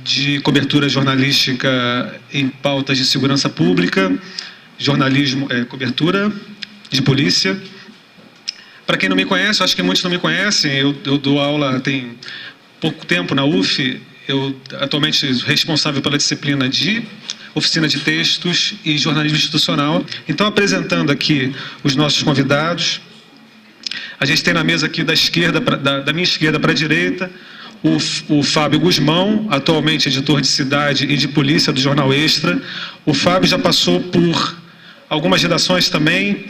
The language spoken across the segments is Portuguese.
de cobertura jornalística em pautas de segurança pública, jornalismo, cobertura de polícia. Para quem não me conhece, eu acho que muitos não me conhecem, eu dou aula tem pouco tempo na UF, eu atualmente responsável pela disciplina de oficina de textos e jornalismo institucional. Então, apresentando aqui os nossos convidados, a gente tem na mesa aqui da esquerda, da minha esquerda para a direita, o Fábio Guzmão, atualmente editor de Cidade e de Polícia do Jornal Extra. O Fábio já passou por algumas redações também,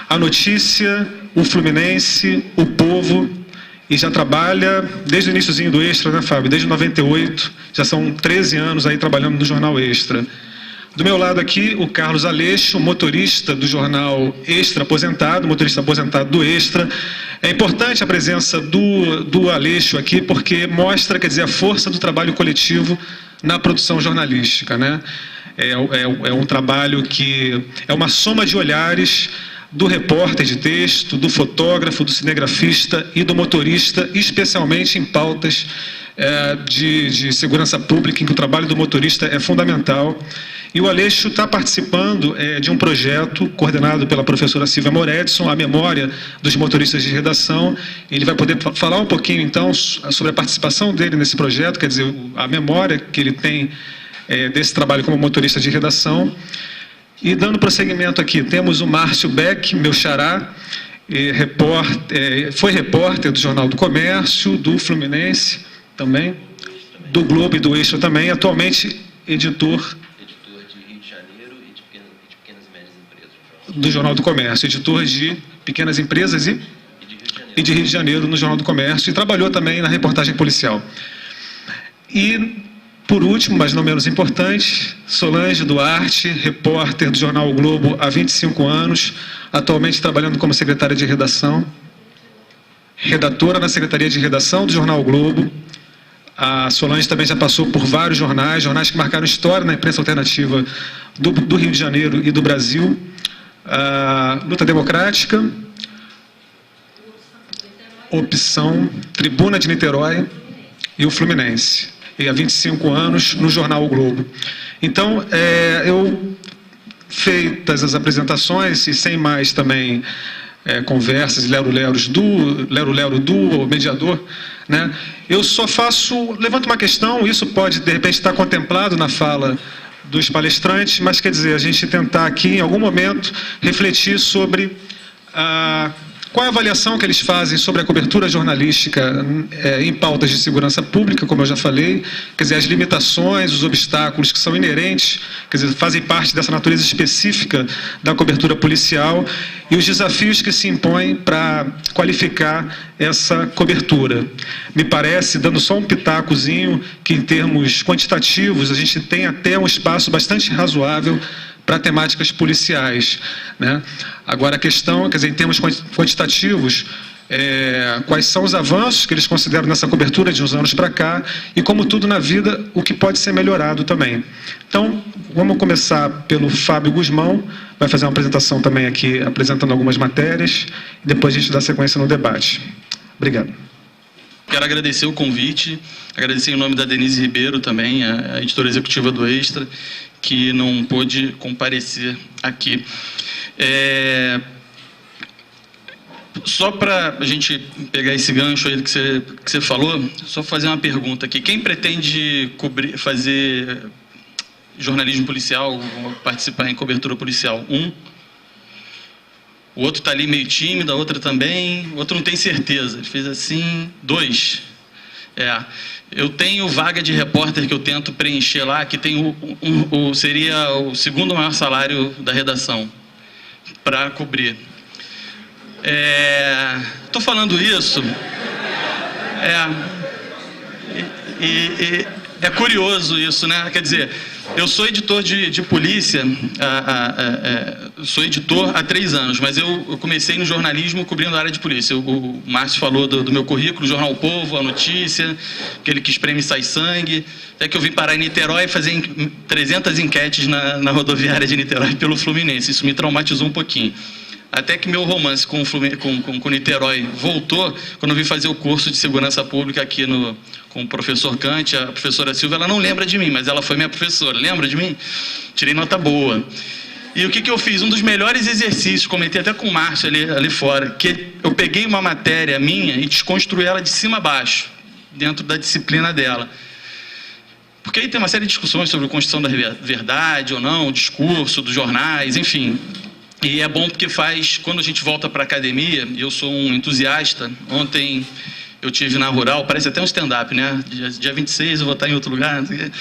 A Notícia, o Fluminense, o Povo, e já trabalha desde o iniciozinho do Extra, né, Fábio? Desde 98, já são 13 anos aí trabalhando no Jornal Extra. Do meu lado aqui, o Carlos Aleixo, motorista do Jornal Extra aposentado, motorista aposentado do Extra. É importante a presença do Aleixo aqui, porque mostra, quer dizer, a força do trabalho coletivo na produção jornalística, né? É um trabalho que é uma soma de olhares do repórter de texto, do fotógrafo, do cinegrafista e do motorista, especialmente em pautas de segurança pública, em que o trabalho do motorista é fundamental. E o Aleixo está participando de um projeto coordenado pela professora Silvia Moredson, a memória dos motoristas de redação. Ele vai poder falar um pouquinho, então, sobre a participação dele nesse projeto, quer dizer, a memória que ele tem desse trabalho como motorista de redação. E dando prosseguimento aqui, temos o Márcio Beck, meu xará, foi repórter do Jornal do Comércio, do Fluminense também, do Globo e do Extra também, atualmente editor de Rio de Janeiro e de pequenas e médias empresas. Do Jornal do Comércio, editor de pequenas empresas e de Rio de Janeiro no Jornal do Comércio, e trabalhou também na reportagem policial. E, por último, mas não menos importante, Solange Duarte, repórter do Jornal o Globo há 25 anos, atualmente trabalhando como secretária de redação, redatora na Secretaria de Redação do Jornal o Globo. A Solange também já passou por vários jornais que marcaram história na imprensa alternativa do Rio de Janeiro e do Brasil. A Luta Democrática, Opção, Tribuna de Niterói e o Fluminense. E há 25 anos no Jornal O Globo. Então, feitas as apresentações e sem mais também conversas e lero-lero do mediador, né, eu só levanto uma questão, isso pode de repente estar contemplado na fala dos palestrantes, mas quer dizer, a gente tentar aqui em algum momento refletir sobre qual é a avaliação que eles fazem sobre a cobertura jornalística em pautas de segurança pública, como eu já falei, quer dizer, as limitações, os obstáculos que são inerentes, quer dizer, fazem parte dessa natureza específica da cobertura policial e os desafios que se impõem para qualificar essa cobertura. Me parece, dando só um pitacozinho, que em termos quantitativos a gente tem até um espaço bastante razoável para temáticas policiais, né? Agora, a questão, quer dizer, em termos quantitativos, quais são os avanços que eles consideram nessa cobertura de uns anos para cá e, como tudo na vida, o que pode ser melhorado também. Então, vamos começar pelo Fábio Guzmão, vai fazer uma apresentação também aqui, apresentando algumas matérias, e depois a gente dá sequência no debate. Obrigado. Quero agradecer o convite, agradecer em nome da Denise Ribeiro também, a editora executiva do Extra, que não pôde comparecer aqui. Só para a gente pegar esse gancho aí que você falou, só fazer uma pergunta aqui. Quem pretende fazer jornalismo policial, participar em cobertura policial? O outro está ali meio tímido, a outra também, o outro não tem certeza. Ele fez assim, 2. Eu tenho vaga de repórter que eu tento preencher lá, que tem seria o segundo maior salário da redação para cobrir. Estou falando isso. É curioso isso, né? Quer dizer, eu sou editor de polícia, sou editor há 3 anos, mas eu comecei no jornalismo cobrindo a área de polícia. O Márcio falou do meu currículo, Jornal O Povo, A Notícia, aquele que espreme e sai sangue, até que eu vim parar em Niterói e fazer 300 enquetes na rodoviária de Niterói pelo Fluminense. Isso me traumatizou um pouquinho. Até que meu romance com Niterói voltou quando eu vim fazer o curso de segurança pública aqui com com o professor Kant, a professora Silvia, ela não lembra de mim, mas ela foi minha professora. Lembra de mim? Tirei nota boa. E o que eu fiz? Um dos melhores exercícios, comentei até com o Márcio ali fora, que eu peguei uma matéria minha e desconstruí ela de cima a baixo, dentro da disciplina dela. Porque aí tem uma série de discussões sobre a construção da verdade ou não, o discurso dos jornais, enfim. E é bom porque faz, quando a gente volta para a academia, e eu sou um entusiasta, ontem eu tive na Rural, parece até um stand-up, né? Dia 26 eu vou estar em outro lugar, não sei o quê.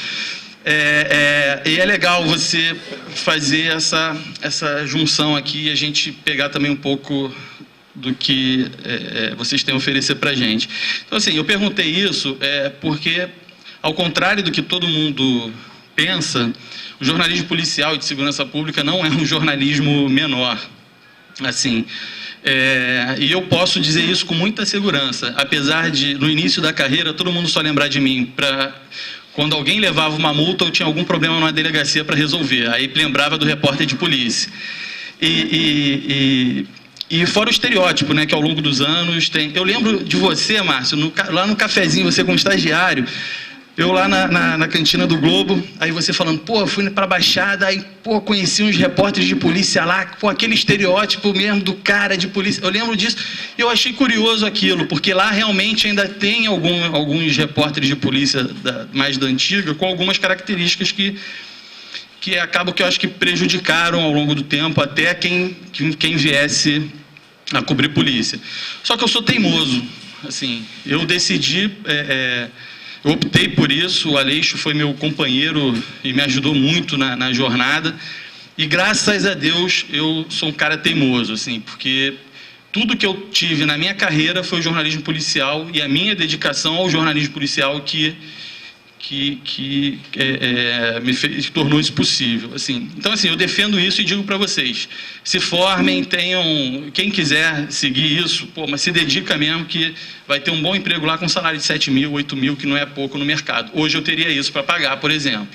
E é legal você fazer essa junção aqui e a gente pegar também um pouco do que vocês têm a oferecer para a gente. Então, assim, eu perguntei isso porque, ao contrário do que todo mundo pensa, o jornalismo policial e de segurança pública não é um jornalismo menor. Assim, e eu posso dizer isso com muita segurança, apesar de, no início da carreira, todo mundo só lembrar de mim quando alguém levava uma multa ou tinha algum problema numa delegacia para resolver. Aí lembrava do repórter de polícia. E fora o estereótipo, né, que ao longo dos anos tem... Eu lembro de você, Márcio, lá no cafezinho, você como estagiário, eu lá na cantina do Globo, aí você falando, pô, fui pra Baixada, aí, pô, conheci uns repórteres de polícia lá, pô, aquele estereótipo mesmo do cara de polícia. Eu lembro disso, e eu achei curioso aquilo, porque lá realmente ainda tem alguns repórteres de polícia mais da antiga, com algumas características que acabam que eu acho que prejudicaram ao longo do tempo até quem viesse a cobrir polícia. Só que eu sou teimoso, assim, eu decidi... Eu optei por isso, o Aleixo foi meu companheiro e me ajudou muito na jornada. E graças a Deus eu sou um cara teimoso, assim, porque tudo que eu tive na minha carreira foi o jornalismo policial e a minha dedicação ao jornalismo policial que tornou isso possível. Assim. Então, assim, eu defendo isso e digo para vocês, se formem, quem quiser seguir isso, pô, mas se dedica mesmo que vai ter um bom emprego lá com um salário de 7 mil, 8 mil, que não é pouco no mercado. Hoje eu teria isso para pagar, por exemplo.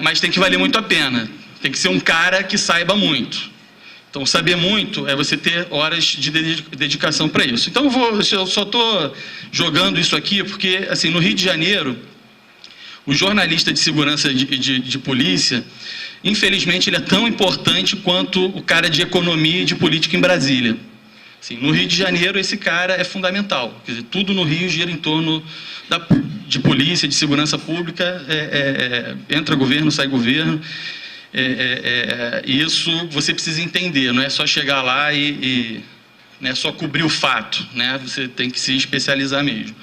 Mas tem que valer muito a pena. Tem que ser um cara que saiba muito. Então, saber muito é você ter horas de dedicação para isso. Então, eu só estou jogando isso aqui porque, assim, no Rio de Janeiro, o jornalista de segurança de polícia, infelizmente, ele é tão importante quanto o cara de economia e de política em Brasília. Assim, no Rio de Janeiro, esse cara é fundamental. Quer dizer, tudo no Rio gira em torno de polícia, de segurança pública, entra governo, sai governo. Isso você precisa entender, não é só chegar lá e não é só cobrir o fato, né? Você tem que se especializar mesmo.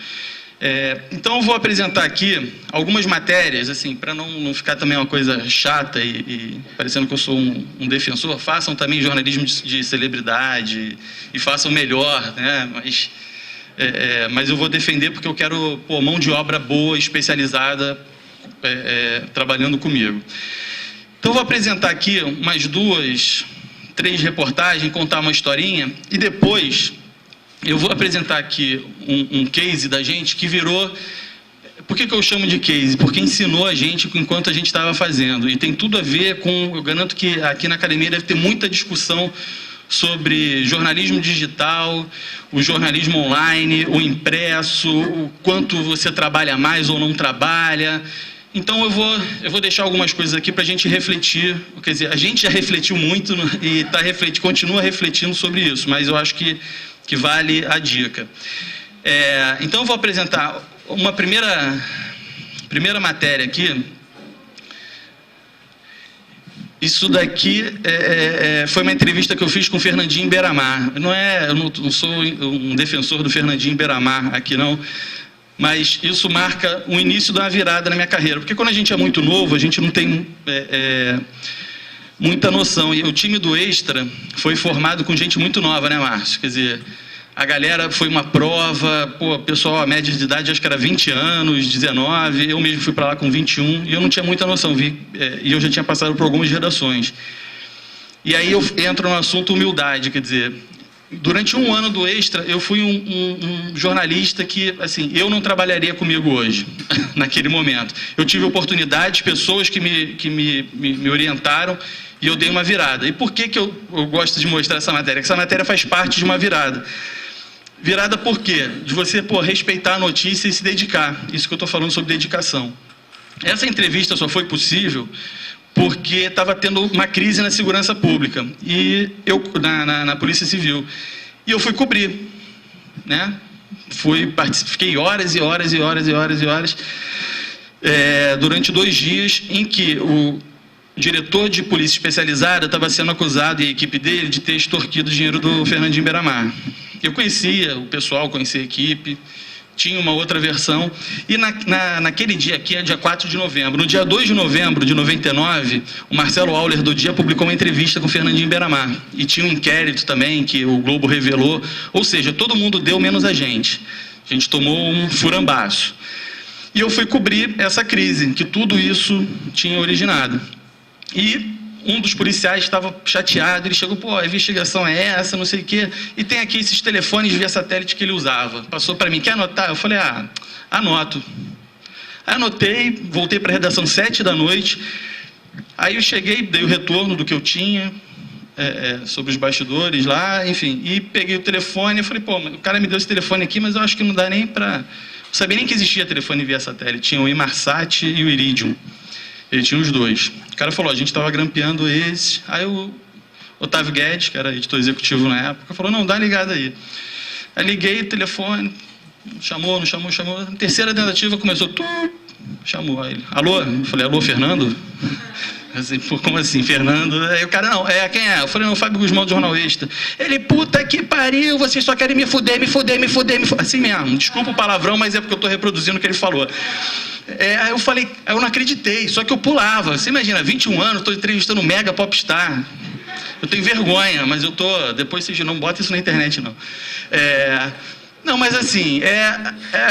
Então eu vou apresentar aqui algumas matérias, assim, para não ficar também uma coisa chata e parecendo que eu sou um defensor. Façam também jornalismo de celebridade e façam melhor, né? Mas eu vou defender porque eu quero mão de obra boa, especializada, trabalhando comigo. Então, eu vou apresentar aqui umas 2, 3 reportagens, contar uma historinha, e depois eu vou apresentar aqui um case da gente que virou... Por que eu chamo de case? Porque ensinou a gente enquanto a gente estava fazendo, e tem tudo a ver com... Eu garanto que aqui na academia deve ter muita discussão sobre jornalismo digital, o jornalismo online, o impresso, o quanto você trabalha mais ou não trabalha... Então eu vou deixar algumas coisas aqui para a gente refletir, quer dizer, a gente já refletiu muito e continua refletindo sobre isso, mas eu acho que vale a dica. Então eu vou apresentar uma primeira matéria aqui. Isso daqui foi uma entrevista que eu fiz com o Fernandinho Beiramar. Eu não sou um defensor do Fernandinho Beiramar aqui não, mas isso marca o início de uma virada na minha carreira. Porque quando a gente é muito novo, a gente não tem muita noção. E o time do Extra foi formado com gente muito nova, né, Márcio? Quer dizer, a galera foi uma prova, o pessoal, a média de idade, acho que era 20 anos, 19, eu mesmo fui para lá com 21, e eu não tinha muita noção, e eu já tinha passado por algumas redações. E aí eu entro no assunto humildade, quer dizer... Durante um ano do Extra, eu fui um jornalista que, assim, eu não trabalharia comigo hoje, naquele momento. Eu tive oportunidades, pessoas que me orientaram e eu dei uma virada. E por que eu gosto de mostrar essa matéria? Porque essa matéria faz parte de uma virada. Virada por quê? De você, respeitar a notícia e se dedicar. Isso que eu estou falando sobre dedicação. Essa entrevista só foi possível porque estava tendo uma crise na segurança pública, e eu na Polícia Civil. E eu fui cobrir, né? Fiquei horas e horas e horas e horas e horas, durante 2 dias, em que o diretor de polícia especializada estava sendo acusado, e a equipe dele, de ter extorquido o dinheiro do Fernandinho Beiramar. Eu conhecia o pessoal, conhecia a equipe, tinha uma outra versão, e naquele dia aqui, é dia 4 de novembro, no dia 2 de novembro de 99, o Marcelo Auler do Dia publicou uma entrevista com o Fernandinho Beiramar, e tinha um inquérito também que o Globo revelou, ou seja, todo mundo deu menos a gente tomou um furambaço. E eu fui cobrir essa crise, que tudo isso tinha originado. E um dos policiais estava chateado, ele chegou, a investigação é essa, não sei o quê, e tem aqui esses telefones via satélite que ele usava. Passou para mim, quer anotar? Eu falei, anoto. Aí anotei, voltei para a redação 7 da noite, aí eu cheguei, dei o retorno do que eu tinha, sobre os bastidores lá, enfim, e peguei o telefone e falei, o cara me deu esse telefone aqui, mas eu acho que não dá nem para... Não sabia nem que existia telefone via satélite, tinha o Inmarsat e o Iridium. Ele tinha os 2. O cara falou, a gente estava grampeando esse. Aí o Otávio Guedes, que era editor executivo na época, falou, não, dá uma ligada aí. Aí liguei o telefone, chamou. Na terceira tentativa começou, chamou. Aí ele, alô? Eu falei, alô, Fernando? Assim, como assim, Fernando? Aí o cara, não, quem é? Eu falei, não, Fábio Guzmão do Jornal Extra. Ele, puta que pariu, vocês só querem me fuder. Assim mesmo, desculpa o palavrão, mas é porque eu estou reproduzindo o que ele falou. Aí eu falei, eu não acreditei, só que eu pulava. Você imagina, 21 anos, estou entrevistando um mega popstar. Eu tenho vergonha, mas eu tô... Depois vocês não botam isso na internet, não. Não, mas assim,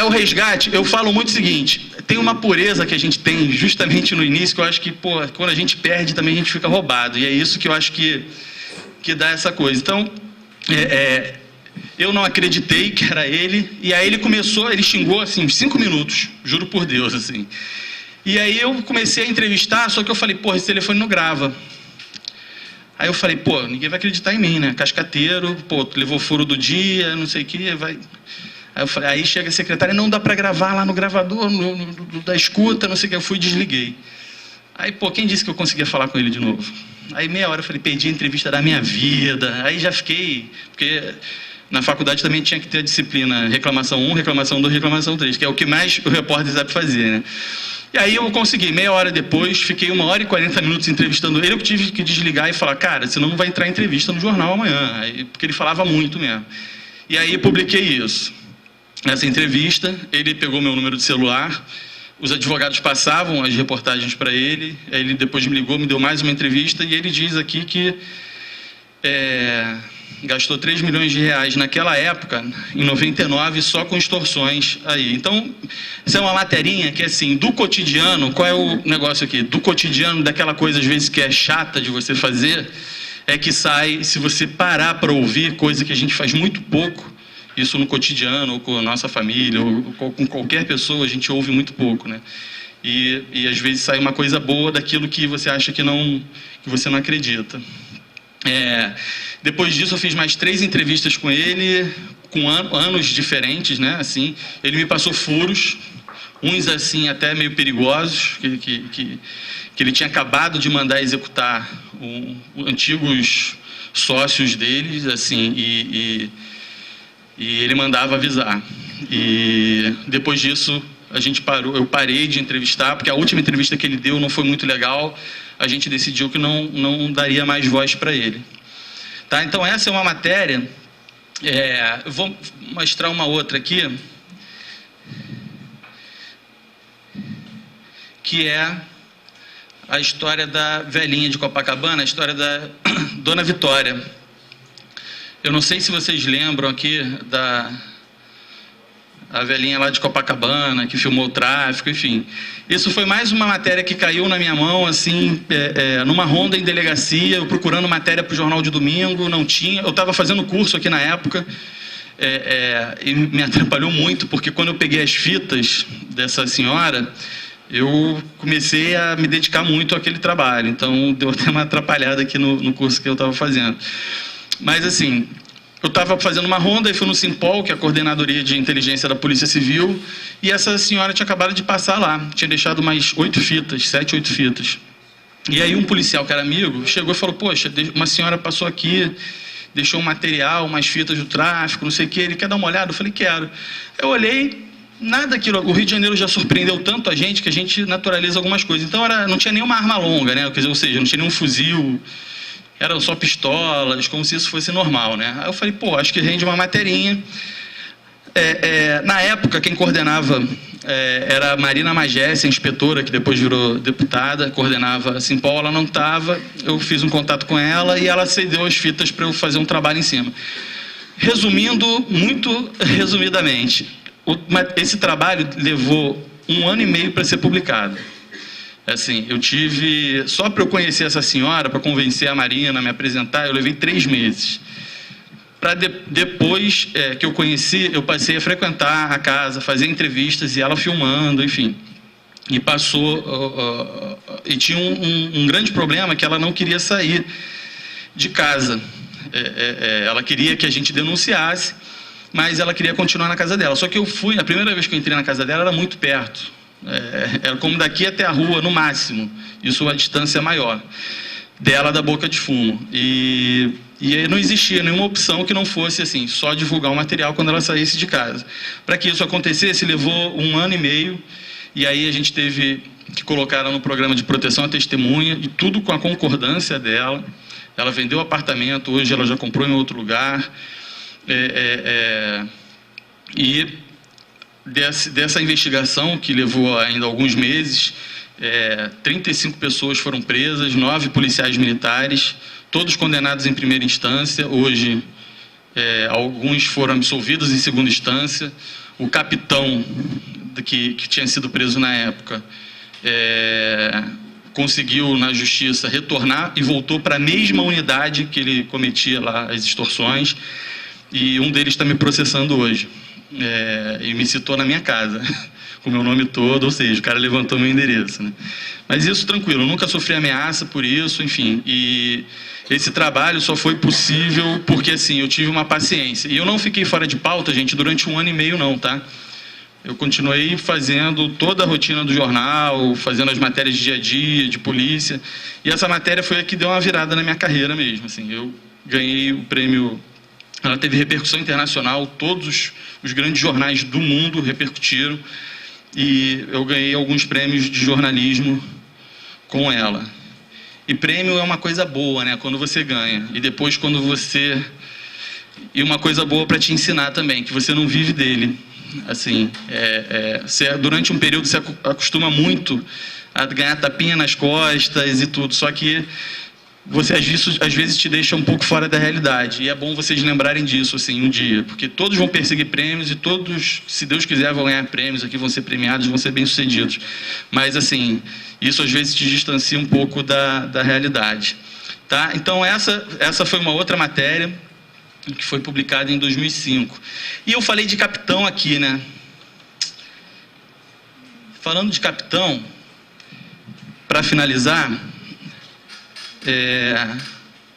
o resgate, eu falo muito o seguinte, tem uma pureza que a gente tem justamente no início, que eu acho que, quando a gente perde também a gente fica roubado. E é isso que eu acho que dá essa coisa. Então, eu não acreditei que era ele, e aí ele xingou, assim, uns 5 minutos, juro por Deus, assim. E aí eu comecei a entrevistar, só que eu falei, esse telefone não grava. Aí eu falei, ninguém vai acreditar em mim, né? Cascateiro, levou furo do dia, não sei o que, vai... Aí eu falei, aí chega a secretária, não dá para gravar lá no gravador, da escuta, não sei o que, eu fui e desliguei. Aí, quem disse que eu conseguia falar com ele de novo? Aí meia hora eu falei, perdi a entrevista da minha vida, aí já fiquei, porque na faculdade também tinha que ter a disciplina reclamação 1, reclamação 2, reclamação 3, que é o que mais o repórter sabe fazer, né? E aí eu consegui, meia hora depois, fiquei 1 hora e 40 minutos entrevistando ele, eu tive que desligar e falar, cara, senão não vai entrar entrevista no jornal amanhã, porque ele falava muito mesmo. E aí eu publiquei isso. Nessa entrevista, ele pegou meu número de celular, os advogados passavam as reportagens para ele, ele depois me ligou, me deu mais uma entrevista, e ele diz aqui que gastou 3 milhões de reais naquela época, em 99, só com extorsões aí. Então, isso é uma materinha que, assim, do cotidiano, qual é o negócio aqui? Do cotidiano, daquela coisa, às vezes, que é chata de você fazer, é que sai, se você parar para ouvir, coisa que a gente faz muito pouco, isso no cotidiano, ou com a nossa família, ou com qualquer pessoa, a gente ouve muito pouco, né? E às vezes sai uma coisa boa daquilo que você acha que você não acredita. Depois disso eu fiz mais 3 entrevistas com ele, com anos diferentes, né? Assim, ele me passou furos, uns assim até meio perigosos, que ele tinha acabado de mandar executar antigos sócios deles, assim, e ele mandava avisar. E depois disso eu parei de entrevistar, porque a última entrevista que ele deu não foi muito legal, a gente decidiu que não daria mais voz para ele. Tá? Então essa é uma matéria, eu vou mostrar uma outra aqui, que é a história da velhinha de Copacabana, a história da Dona Vitória. Eu não sei se vocês lembram aqui a velhinha lá de Copacabana, que filmou o tráfico, enfim. Isso foi mais uma matéria que caiu na minha mão, assim, numa ronda em delegacia, eu procurando matéria para o Jornal de Domingo, não tinha. Eu estava fazendo curso aqui na época, e me atrapalhou muito, porque quando eu peguei as fitas dessa senhora, eu comecei a me dedicar muito àquele trabalho. Então, deu até uma atrapalhada aqui no curso que eu estava fazendo. Mas, assim, eu estava fazendo uma ronda e fui no Simpol, que é a Coordenadoria de Inteligência da Polícia Civil, e essa senhora tinha acabado de passar lá, tinha deixado mais 7, 8 fitas. E aí um policial que era amigo chegou e falou, poxa, uma senhora passou aqui, deixou um material, umas fitas do tráfico, não sei o que, ele quer dar uma olhada? Eu falei, quero. Eu olhei, nada daquilo, o Rio de Janeiro já surpreendeu tanto a gente que a gente naturaliza algumas coisas. Então não tinha nenhuma arma longa, né? Quer dizer, ou seja, não tinha nenhum fuzil, eram só pistolas, como se isso fosse normal, né? Aí eu falei, pô, acho que rende uma materinha. Na época, quem coordenava era a Marina Magécia, inspetora, que depois virou deputada, coordenava a Simpol, ela não estava, eu fiz um contato com ela e ela cedeu as fitas para eu fazer um trabalho em cima. Resumindo, muito resumidamente, esse trabalho levou 1 ano e meio para ser publicado. Assim, eu tive, só para eu conhecer essa senhora, para convencer a Marina a me apresentar, eu levei 3 meses. Para depois que eu conheci, eu passei a frequentar a casa, fazer entrevistas e ela filmando, enfim. E passou, e tinha um grande problema, que ela não queria sair de casa. Ela queria que a gente denunciasse, mas ela queria continuar na casa dela. Só que eu fui, a primeira vez que eu entrei na casa dela era muito perto. Era como daqui até a rua, no máximo. Isso a distância maior dela da boca de fumo. E não existia nenhuma opção que não fosse assim, só divulgar o material quando ela saísse de casa. Para que isso acontecesse, levou 1 ano e meio, e aí a gente teve que colocar ela no programa de proteção à testemunha, e tudo com a concordância dela. Ela vendeu o apartamento, hoje ela já comprou em outro lugar. E dessa investigação, que levou ainda alguns meses, 35 pessoas foram presas, 9 policiais militares, todos condenados em primeira instância. Hoje, alguns foram absolvidos em segunda instância. O capitão que tinha sido preso na época conseguiu, na justiça, retornar e voltou para a mesma unidade que ele cometia lá as extorsões. E um deles está me processando hoje. E me citou na minha casa, com o meu nome todo, ou seja, o cara levantou meu endereço, né? Mas isso tranquilo, eu nunca sofri ameaça por isso, enfim. E esse trabalho só foi possível porque, assim, eu tive uma paciência. E eu não fiquei fora de pauta, gente, durante 1 ano e meio, não, tá? Eu continuei fazendo toda a rotina do jornal, fazendo as matérias de dia a dia, de polícia. E essa matéria foi a que deu uma virada na minha carreira mesmo, assim. Eu ganhei o prêmio. Ela teve repercussão internacional, todos os grandes jornais do mundo repercutiram, e eu ganhei alguns prêmios de jornalismo com ela. E prêmio é uma coisa boa, né, quando você ganha, e depois quando você... E uma coisa boa para te ensinar também, que você não vive dele. Assim, durante um período você acostuma muito a ganhar tapinha nas costas e tudo, só que isso às vezes te deixa um pouco fora da realidade, e é bom vocês lembrarem disso, assim, um dia, porque todos vão perseguir prêmios e todos, se Deus quiser, vão ganhar prêmios aqui, vão ser premiados, vão ser bem-sucedidos. Mas, assim, isso às vezes te distancia um pouco da realidade. Tá? Então, essa foi uma outra matéria que foi publicada em 2005. E eu falei de capitão aqui, né? Falando de capitão, para finalizar...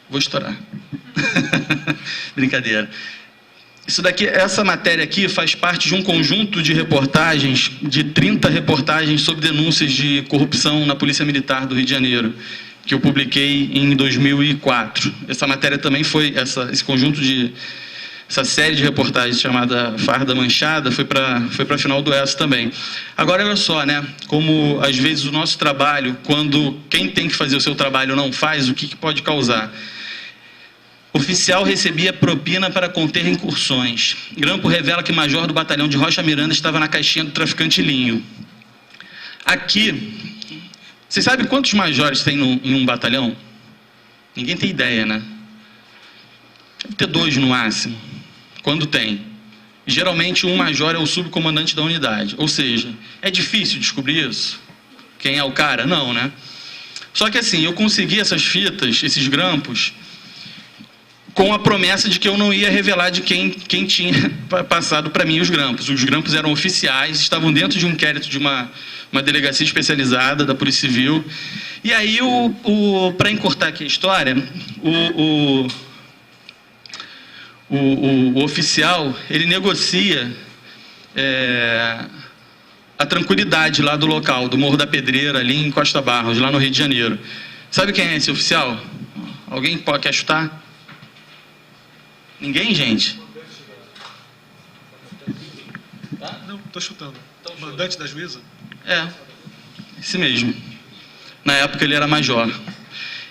Vou estourar. Brincadeira. Essa matéria aqui faz parte de um conjunto de reportagens, de 30 reportagens sobre denúncias de corrupção na Polícia Militar do Rio de Janeiro, que eu publiquei em 2004. Essa matéria também foi, esse conjunto essa série de reportagens chamada Farda Manchada foi para a final do ESO também. Agora, olha só, né? Como às vezes o nosso trabalho, quando quem tem que fazer o seu trabalho não faz, o que pode causar? Oficial recebia propina para conter incursões. Grampo revela que major do batalhão de Rocha Miranda estava na caixinha do traficante Linho. Aqui, vocês sabem quantos majores tem em um batalhão? Ninguém tem ideia, né? Deve ter 2 no máximo. Quando tem. Geralmente um major é o subcomandante da unidade. Ou seja, é difícil descobrir isso? Quem é o cara? Não, né? Só que assim, eu consegui essas fitas, esses grampos, com a promessa de que eu não ia revelar de quem tinha passado para mim os grampos. Os grampos eram oficiais, estavam dentro de um inquérito de uma delegacia especializada da Polícia Civil. E aí, para encurtar aqui a história, o oficial, ele negocia a tranquilidade lá do local, do Morro da Pedreira, ali em Costa Barros, lá no Rio de Janeiro. Sabe quem é esse oficial? Alguém quer chutar? Ninguém, gente? Não, estou chutando. Mandante da juíza? Esse mesmo. Na época ele era major.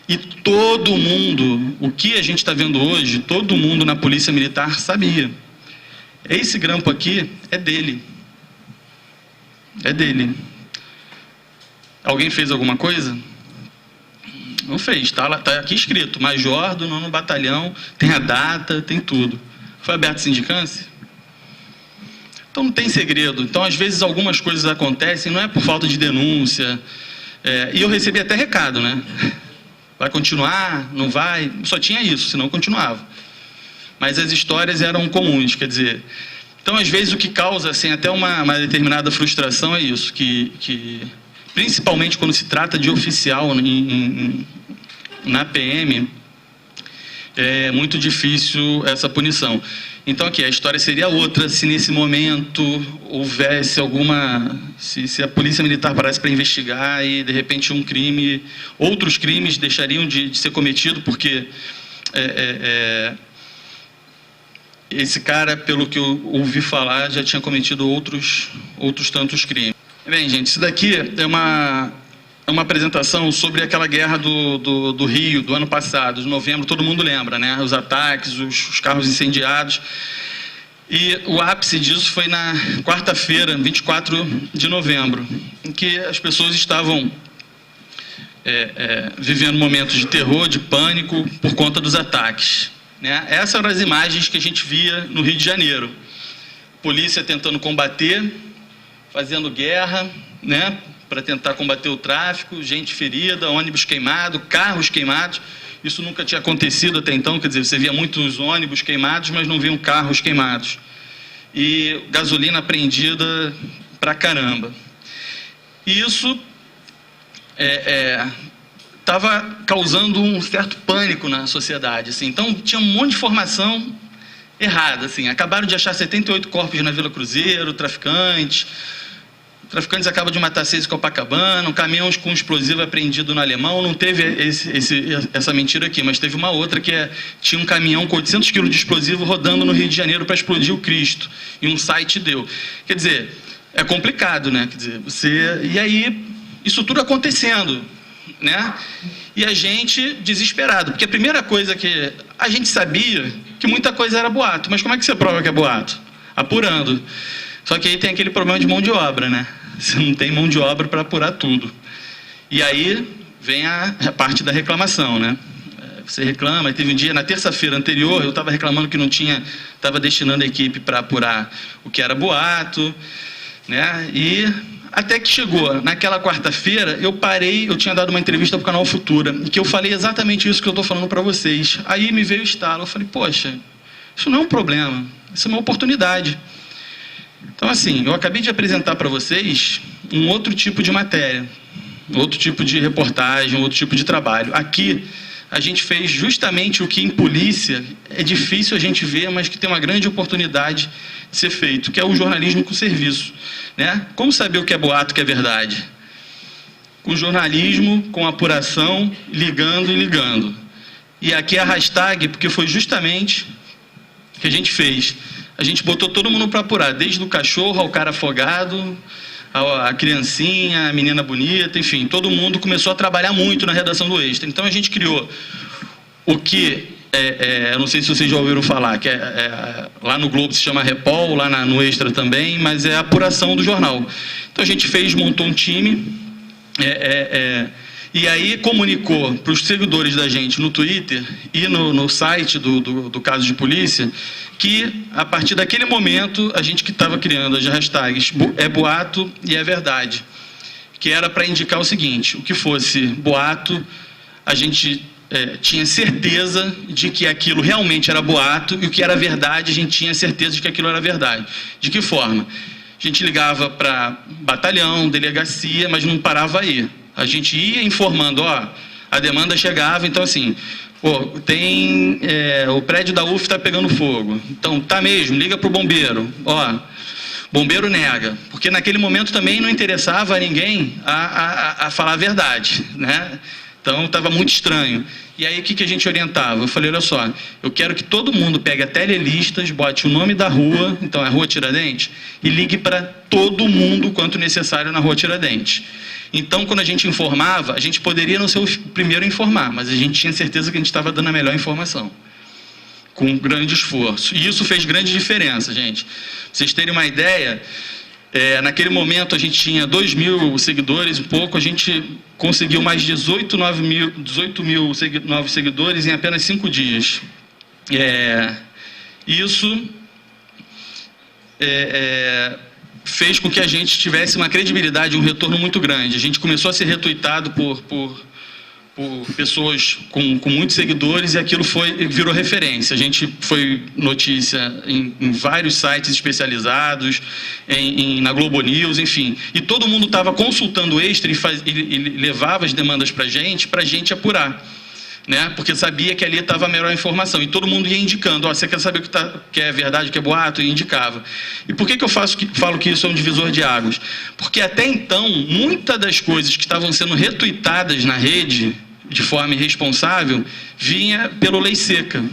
E todo mundo, o que a gente está vendo hoje, todo mundo na Polícia Militar sabia. Esse grampo aqui é dele. É dele. Alguém fez alguma coisa? Não fez. Tá aqui escrito, major do 9º Batalhão, tem a data, tem tudo. Foi aberto sindicância? Então não tem segredo. Então, às vezes, algumas coisas acontecem, não é por falta de denúncia. E eu recebi até recado, né? Vai continuar? Não vai? Só tinha isso, senão continuava. Mas as histórias eram comuns, quer dizer... Então, às vezes, o que causa assim, até uma determinada frustração é isso, que principalmente quando se trata de oficial na PM, é muito difícil essa punição. Então, aqui, a história seria outra se nesse momento houvesse alguma... Se a Polícia Militar parasse para investigar e, de repente, outros crimes deixariam de ser cometidos, porque... esse cara, pelo que eu ouvi falar, já tinha cometido outros tantos crimes. Bem, gente, isso daqui é uma apresentação sobre aquela guerra do Rio, do ano passado, de novembro, todo mundo lembra, né? Os ataques, os carros incendiados. E o ápice disso foi na quarta-feira, 24 de novembro, em que as pessoas estavam vivendo momentos de terror, de pânico, por conta dos ataques. Né? Essas eram as imagens que a gente via no Rio de Janeiro. Polícia tentando combater, fazendo guerra, né? Para tentar combater o tráfico, gente ferida, ônibus queimado, carros queimados. Isso nunca tinha acontecido até então, quer dizer, você via muitos ônibus queimados, mas não viam carros queimados. E gasolina apreendida pra caramba. E isso estava causando um certo pânico na sociedade, assim. Então tinha um monte de informação errada, assim. Acabaram de achar 78 corpos na Vila Cruzeiro, traficantes acabam de matar 6 em Copacabana, um caminhão com explosivo apreendido no Alemão. Não teve essa mentira aqui, mas teve uma outra que tinha um caminhão com 800 quilos de explosivo rodando no Rio de Janeiro para explodir o Cristo, e um site deu. Quer dizer, é complicado, né? Quer dizer, e aí isso tudo acontecendo, né? E a gente desesperado, porque a primeira coisa que a gente sabia que muita coisa era boato, mas como é que você prova que é boato? Apurando. Só que aí tem aquele problema de mão de obra, né? Você não tem mão de obra para apurar tudo. E aí vem a parte da reclamação, né? Você reclama, teve um dia, na terça-feira anterior, eu estava reclamando que não tinha, estava destinando a equipe para apurar o que era boato, né? E até que chegou, naquela quarta-feira, eu tinha dado uma entrevista para o canal Futura, e que eu falei exatamente isso que eu estou falando para vocês. Aí me veio o estalo, eu falei, poxa, isso não é um problema, isso é uma oportunidade. Então, assim, eu acabei de apresentar para vocês um outro tipo de matéria, outro tipo de reportagem, outro tipo de trabalho. Aqui, a gente fez justamente o que em polícia é difícil a gente ver, mas que tem uma grande oportunidade de ser feito, que é o jornalismo com serviço, né? Como saber o que é boato, o que é verdade? Com jornalismo, com apuração, ligando e ligando. E aqui é a hashtag, porque foi justamente o que a gente fez. A gente botou todo mundo para apurar, desde o cachorro ao cara afogado, a criancinha, a menina bonita, enfim, todo mundo começou a trabalhar muito na redação do Extra. Então a gente criou o que, eu não sei se vocês já ouviram falar, que lá no Globo se chama Repol, lá no Extra também, mas é a apuração do jornal. Então a gente montou um time, e aí comunicou para os seguidores da gente no Twitter e no site do Caso de Polícia, que a partir daquele momento a gente que estava criando as hashtags é boato e é verdade, que era para indicar o seguinte: o que fosse boato, a gente tinha certeza de que aquilo realmente era boato, e o que era verdade, a gente tinha certeza de que aquilo era verdade. De que forma? A gente ligava para batalhão, delegacia, mas não parava aí. A gente ia informando, a demanda chegava, então assim, Pô, tem... o prédio da UF está pegando fogo. Então, tá mesmo, liga pro bombeiro. Ó, bombeiro nega. Porque naquele momento também não interessava a ninguém a falar a verdade, né? Então, estava muito estranho. E aí, o que a gente orientava? Eu falei, olha só, eu quero que todo mundo pegue a telelistas, bote o nome da rua, então é Rua Tiradentes, e ligue para todo mundo quanto necessário na Rua Tiradentes. Então, quando a gente informava, a gente poderia não ser o primeiro a informar, mas a gente tinha certeza que a gente estava dando a melhor informação, com grande esforço. E isso fez grande diferença, gente. Pra vocês terem uma ideia, naquele momento a gente tinha 2.000 seguidores, um pouco, a gente conseguiu mais 18 mil novos seguidores em apenas 5 dias. Isso fez com que a gente tivesse uma credibilidade, um retorno muito grande. A gente começou a ser retuitado por pessoas com muitos seguidores, e aquilo virou referência. A gente foi notícia em vários sites especializados, na Globo News, enfim. E todo mundo estava consultando o Extra e levava as demandas para a gente apurar, né? Porque sabia que ali estava a melhor informação. E todo mundo ia indicando, você quer saber o que é verdade, o que é boato? E indicava. E por que eu falo que isso é um divisor de águas? Porque até então, muitas das coisas que estavam sendo retuitadas na rede, de forma irresponsável, vinha pelo Lei Seca,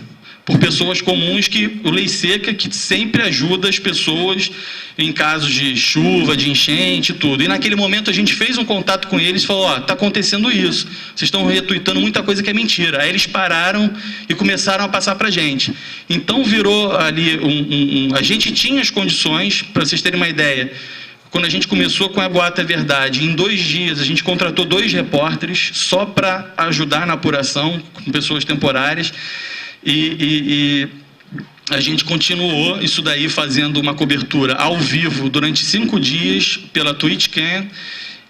por pessoas comuns, o Lei Seca que sempre ajuda as pessoas em casos de chuva, de enchente e tudo. E naquele momento a gente fez um contato com eles e falou, está acontecendo isso, vocês estão retuitando muita coisa que é mentira. Aí eles pararam e começaram a passar para a gente. Então virou ali, a gente tinha as condições, para vocês terem uma ideia, quando a gente começou com a Boata é Verdade, em 2 dias a gente contratou 2 repórteres só para ajudar na apuração, com pessoas temporárias, e a gente continuou isso daí fazendo uma cobertura ao vivo durante 5 dias pela TwitchCam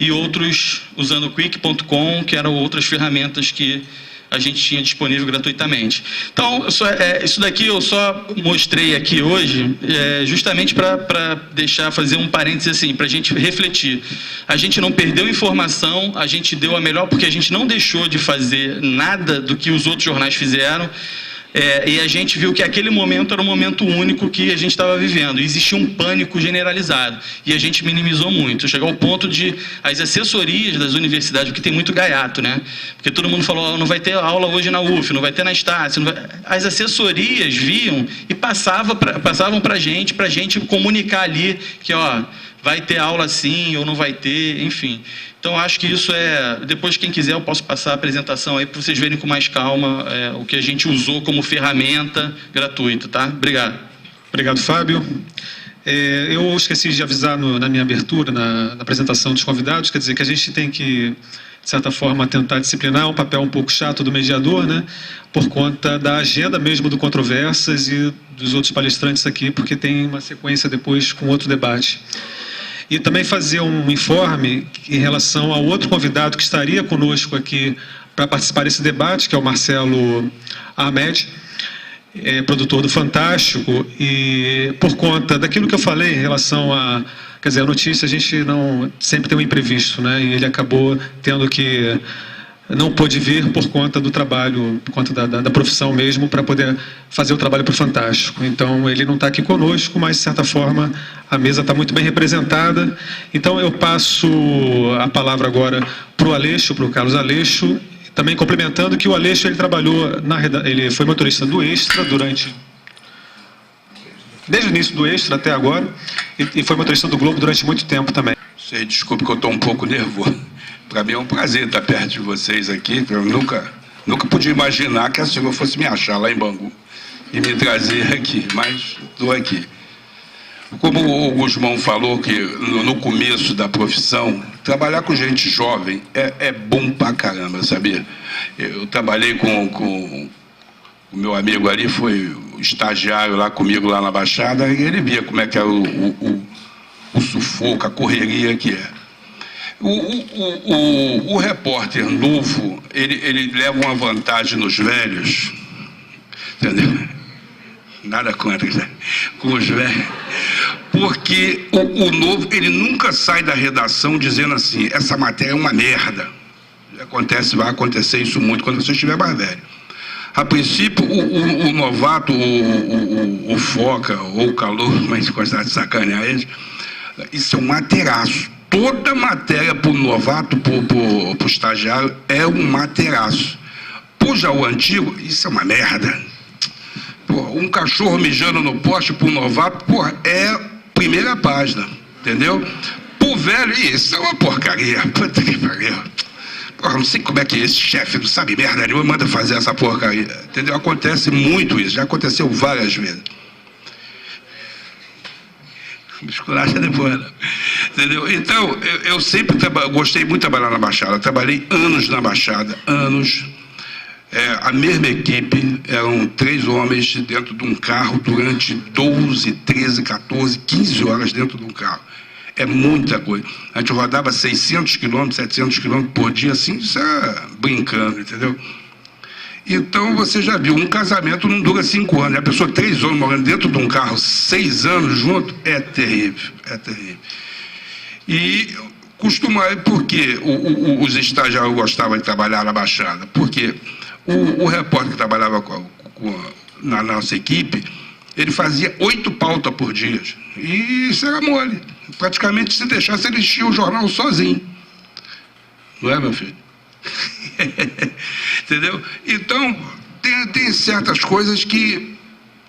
e outros usando Quick.com, que eram outras ferramentas que a gente tinha disponível gratuitamente. Então, isso daqui eu só mostrei aqui hoje justamente para fazer um parênteses assim, para a gente refletir. A gente não perdeu informação, a gente deu a melhor, porque a gente não deixou de fazer nada do que os outros jornais fizeram. E a gente viu que aquele momento era um momento único que a gente estava vivendo. E existia um pânico generalizado. E a gente minimizou muito. Chegou ao ponto de as assessorias das universidades, porque tem muito gaiato, né? Porque todo mundo falou, não vai ter aula hoje na UF, não vai ter na Estácio. As assessorias viam e passavam para a gente comunicar ali que, vai ter aula sim ou não vai ter, enfim. Então, acho que isso depois, quem quiser, eu posso passar a apresentação aí para vocês verem com mais calma o que a gente usou como ferramenta gratuita, tá? Obrigado. Obrigado, Fábio. Eu esqueci de avisar na minha abertura, na apresentação dos convidados, quer dizer, que a gente tem que, de certa forma, tentar disciplinar, um papel um pouco chato do mediador, né? Por conta da agenda mesmo do Controvérsias e dos outros palestrantes aqui, porque tem uma sequência depois com outro debate. E também fazer um informe em relação ao outro convidado que estaria conosco aqui para participar desse debate, que é o Marcelo Ahmed, produtor do Fantástico, e por conta daquilo que eu falei em relação a... Quer dizer, a notícia a gente não sempre tem um imprevisto, né? E ele acabou tendo que... não pôde vir por conta do trabalho, por conta da profissão mesmo, para poder fazer o trabalho para o Fantástico. Então, ele não está aqui conosco, mas, de certa forma, a mesa está muito bem representada. Então, eu passo a palavra agora para o Aleixo, para o Carlos Aleixo, também complementando que o Aleixo, ele trabalhou, ele foi motorista do Extra desde o início do Extra até agora, e foi motorista do Globo durante muito tempo também. Desculpe que eu estou um pouco nervoso. Para mim é um prazer estar perto de vocês aqui. Eu nunca podia imaginar que a senhora fosse me achar lá em Bangu e me trazer aqui, mas estou aqui. Como o Gusmão falou, que no começo da profissão, trabalhar com gente jovem é bom pra caramba, sabia? Eu trabalhei com o meu amigo ali, foi o estagiário lá comigo lá na Baixada, e ele via como é que era o sufoco, a correria que é. O repórter novo, ele leva uma vantagem nos velhos, entendeu? Nada contra, né? Com os velhos. Porque o novo, ele nunca sai da redação dizendo assim, essa matéria é uma merda. Vai acontecer isso muito quando você estiver mais velho. A princípio, o novato, o foca, ou o calor, mas gostar de sacanear eles, isso é um mateiraço. Toda matéria para o novato, para o estagiário, é um mateiraço. Puxa o antigo, isso é uma merda. Porra, um cachorro mijando no poste para um novato, porra, é primeira página, entendeu? Pro velho, isso é uma porcaria. Puta que pariu. Porra, não sei como é que esse chefe não sabe merda nenhuma, manda fazer essa porcaria. Entendeu? Acontece muito isso, já aconteceu várias vezes. Esculacha depois, né? Entendeu? Então, eu sempre gostei muito de trabalhar na Baixada. Trabalhei anos na Baixada, anos. A mesma equipe, eram 3 homens dentro de um carro durante 12, 13, 14, 15 horas dentro de um carro. É muita coisa. A gente rodava 600 quilômetros, 700 quilômetros por dia, assim, isso é brincando, entendeu? Então, você já viu, um casamento não dura 5 anos. A pessoa, 3 homens morando dentro de um carro, 6 anos junto, é terrível, é terrível. E costumava, porque os estagiários gostavam de trabalhar na Baixada? Porque o repórter que trabalhava na nossa equipe, ele fazia 8 pautas por dia. E isso era mole. Praticamente, se deixasse, ele enchia o jornal sozinho. Não é, meu filho? Entendeu? Então, tem certas coisas que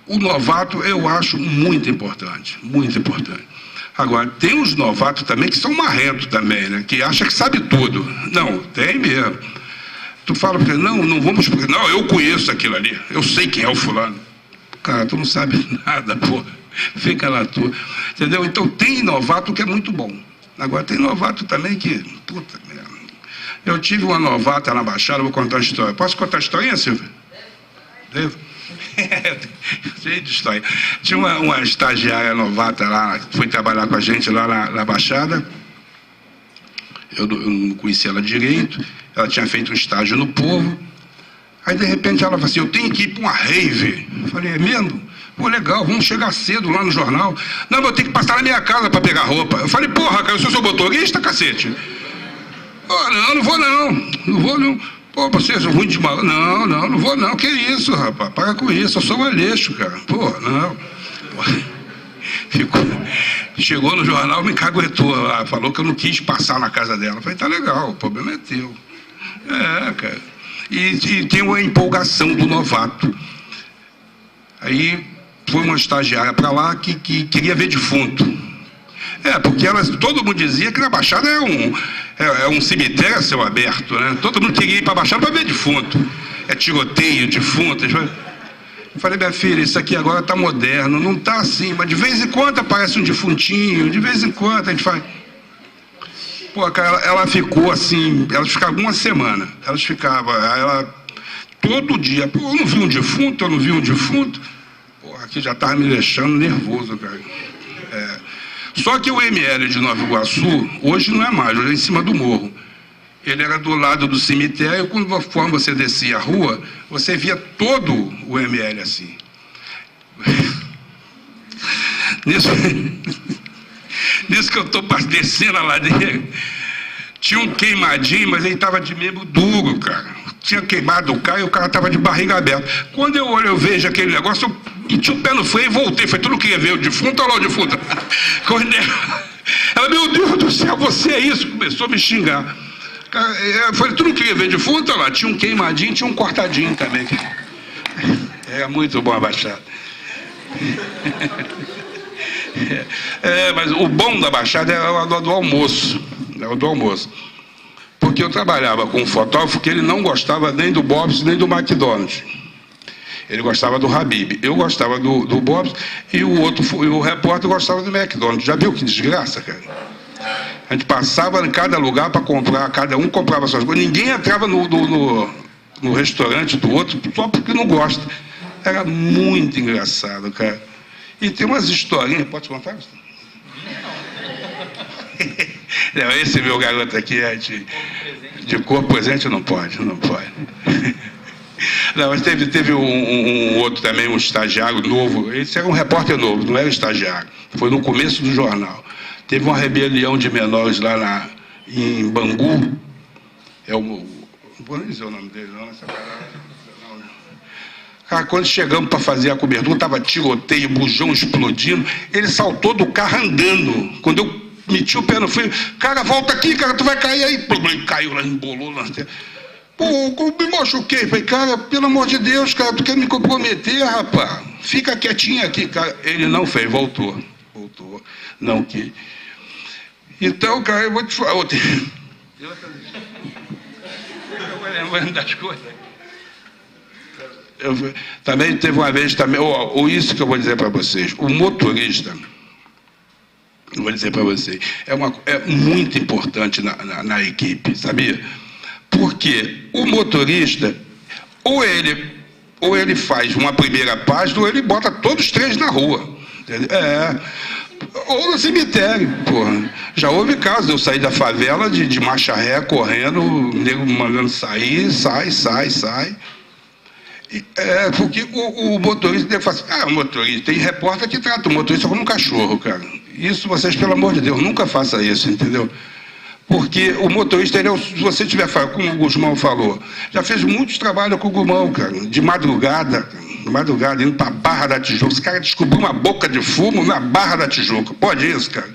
o novato eu acho muito importante. Muito importante. Agora, tem os novatos também que são marrentos também, né? Que acham que sabe tudo. Não, tem mesmo. Tu fala para ele, não vamos... Não, eu conheço aquilo ali. Eu sei quem é o fulano. Cara, tu não sabe nada, porra. Fica lá tu. Entendeu? Então, tem novato que é muito bom. Agora, tem novato também que... Puta merda. Eu tive uma novata na Baixada, vou contar uma história. Posso contar a historinha, Silvio? Devo? Cheio de história. Tinha uma estagiária novata lá, que foi trabalhar com a gente lá na Baixada. Eu não conhecia ela direito. Ela tinha feito um estágio no Povo. Aí, de repente, ela falou assim, eu tenho que ir para uma rave. Eu falei, é mesmo? Pô, legal, vamos chegar cedo lá no jornal. Não, mas eu tenho que passar na minha casa para pegar roupa. Eu falei, porra, cara, eu sou seu motorista, cacete. Oh, não vou não. Não vou não. Pô, vocês são ruins de mal. Não vou não. Que isso, rapaz? Para com isso, eu sou um Aleixo, cara. Pô, não. Pô. Chegou no jornal, me caguetou lá. Falou que eu não quis passar na casa dela. Eu falei, tá legal, o problema é teu. É, cara. E tem uma empolgação do novato. Aí foi uma estagiária para lá que queria ver defunto. Porque todo mundo dizia que na Baixada é um cemitério a céu aberto, né? Todo mundo queria ir para a Baixada para ver defunto. É tiroteio, defunto. Eu falei, minha filha, isso aqui agora está moderno, não está assim, mas de vez em quando aparece um defuntinho, de vez em quando a gente faz... Pô, cara, ela ficou assim, elas ficavam uma semana, todo dia, pô, eu não vi um defunto, pô, aqui já estava me deixando nervoso, cara. Só que o ML de Nova Iguaçu, hoje não é mais, hoje é em cima do morro. Ele era do lado do cemitério, quando você descia a rua, você via todo o ML assim. Nisso que eu estou descendo a ladeira, tinha um queimadinho, mas ele estava de membro duro, cara. Tinha queimado o cara e o cara estava de barriga aberta. Quando eu olho, eu vejo aquele negócio, eu meti o pé no freio e voltei. Falei, tu não queria ver o defunto? Olha lá o defunto. Ela, meu Deus do céu, você é isso? Começou a me xingar. Eu falei, tu não queria ver defunto? Olha lá, tinha um queimadinho, tinha um cortadinho também. É muito bom a Baixada. Mas o bom da Baixada é o do almoço. É o do almoço. Porque eu trabalhava com um fotógrafo que ele não gostava nem do Bob's nem do McDonald's. Ele gostava do Habib. Eu gostava do Bob's e o repórter gostava do McDonald's. Já viu que desgraça, cara? A gente passava em cada lugar para comprar, cada um comprava suas coisas. Ninguém entrava no restaurante do outro só porque não gosta. Era muito engraçado, cara. E tem umas historinhas. Pode contar? Não, esse meu garoto aqui é de corpo presente, não pode. Não, mas teve um outro também, um estagiário novo. Esse era um repórter novo, não era estagiário. Foi no começo do jornal. Teve uma rebelião de menores lá em Bangu. Não vou nem dizer o nome dele, não. Cara, quando chegamos para fazer a cobertura, estava tiroteio, bujão explodindo, ele saltou do carro andando. Quando eu meti o pé no freio, cara, volta aqui, cara, tu vai cair aí. Caiu lá, embolou lá. Pô, eu me machuquei. Falei, cara, pelo amor de Deus, cara, tu quer me comprometer, rapaz? Fica quietinho aqui, cara. Ele não fez, voltou. Não quis. Então, cara, eu vou te falar. Eu vou lembrando das coisas. Também teve uma vez, ou isso que eu vou dizer para vocês, o motorista, eu vou dizer para vocês, é muito importante na equipe, sabia? Porque o motorista, ou ele faz uma primeira página, ou ele bota todos os três na rua. Entendeu? Ou no cemitério, porra. Já houve casos, eu saí da favela de marcha ré, correndo, o nego mandando sair, sai. Porque o motorista deve falar assim, o motorista, tem repórter que trata o motorista como um cachorro, cara. Isso vocês, pelo amor de Deus, nunca façam isso, entendeu? Porque o motorista, se você tiver, como o Guzmão falou, já fez muitos trabalhos com o Guzmão, cara, de madrugada, indo para a Barra da Tijuca. Esse cara descobriu uma boca de fumo na Barra da Tijuca. Pode isso, cara?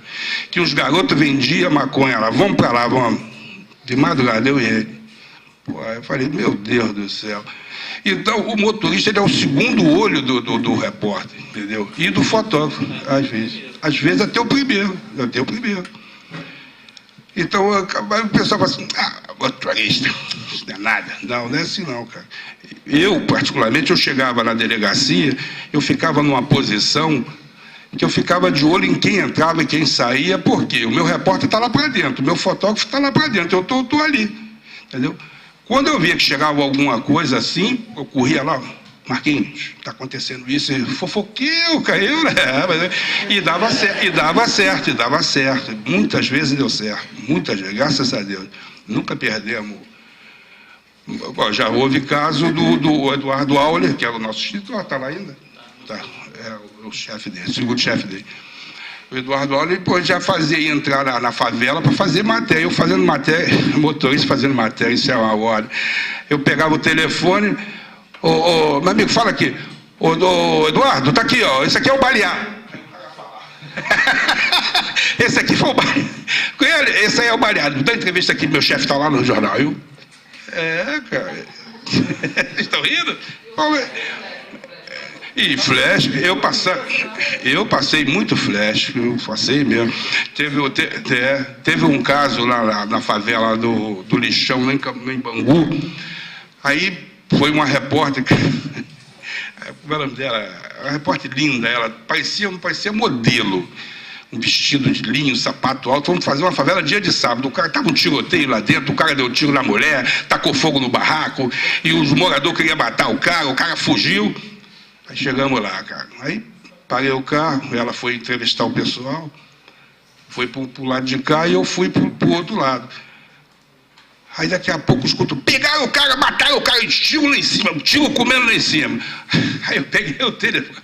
Que os garotos vendiam maconha lá, vamos para lá, vamos. De madrugada, eu e ele. Pô, eu falei, meu Deus do céu. Então, o motorista ele é o segundo olho do repórter, entendeu? E do fotógrafo, às vezes. Às vezes até o primeiro. Então, o pessoal fala assim, motorista, isso não é nada. Não é assim não, cara. Eu, particularmente, eu chegava na delegacia, eu ficava numa posição que eu ficava de olho em quem entrava e quem saía, porque o meu repórter está lá para dentro, o meu fotógrafo está lá para dentro, eu estou ali, entendeu? Quando eu via que chegava alguma coisa assim, eu corria lá, Marquinhos, está acontecendo isso, fofoqueiro, caiu, né? E dava certo. Muitas vezes deu certo, muitas vezes, graças a Deus. Nunca perdemos. Já houve caso do Eduardo Auler, que era o nosso escritor, está lá ainda? Tá, é o chefe dele, o segundo chefe dele. O Eduardo Auler já fazia entrar na favela para fazer matéria. Eu fazendo matéria, motorista fazendo matéria, isso é uma hora. Eu pegava o telefone, meu amigo, fala aqui. Eduardo, tá aqui, ó. Esse aqui é o balear. Esse aqui foi o balear. Esse aí é o baleado. Dá entrevista aqui, meu chefe está lá no jornal. Cara. Vocês estão rindo? E flash, eu passei muito flash, eu passei mesmo. Teve um caso lá na favela do Lixão, lá em Bangu. Aí foi uma repórter, como é o nome dela? Uma repórter linda, ela não parecia modelo. Um vestido de linho, sapato alto, vamos fazer uma favela dia de sábado. O cara tava um tiroteio lá dentro, o cara deu tiro na mulher, tacou fogo no barraco, e os moradores queriam matar o cara fugiu. Aí chegamos lá, cara. Aí parei o carro, ela foi entrevistar o pessoal, foi pro lado de cá e eu fui pro outro lado. Aí daqui a pouco escuto, pegaram o cara, mataram o cara, tiro lá em cima, tiro comendo lá em cima. Aí eu peguei o telefone.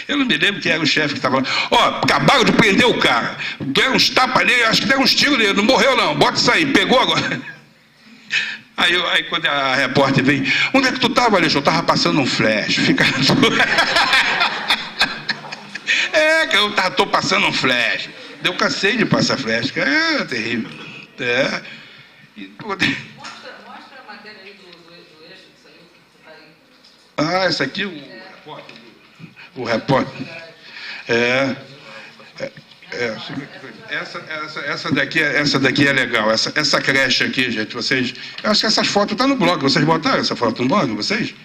Eu não me lembro quem era o chefe que estava lá. Acabaram de prender o cara. Deram uns tapas nele, acho que deram uns tiros nele. Não morreu não, bota isso aí, pegou agora. Aí quando a repórter veio, onde é que tu estava, Alexandre? Eu estava passando um flash. Fica... que eu estou passando um flash. Eu cansei de passar flash, é terrível. Mostra a matéria aí do eixo que saiu, que está aí. Esse aqui, o repórter. Essa daqui é legal. Essa creche aqui, gente, vocês... Eu acho que essas fotos estão no blog. Vocês botaram essa foto no blog, vocês?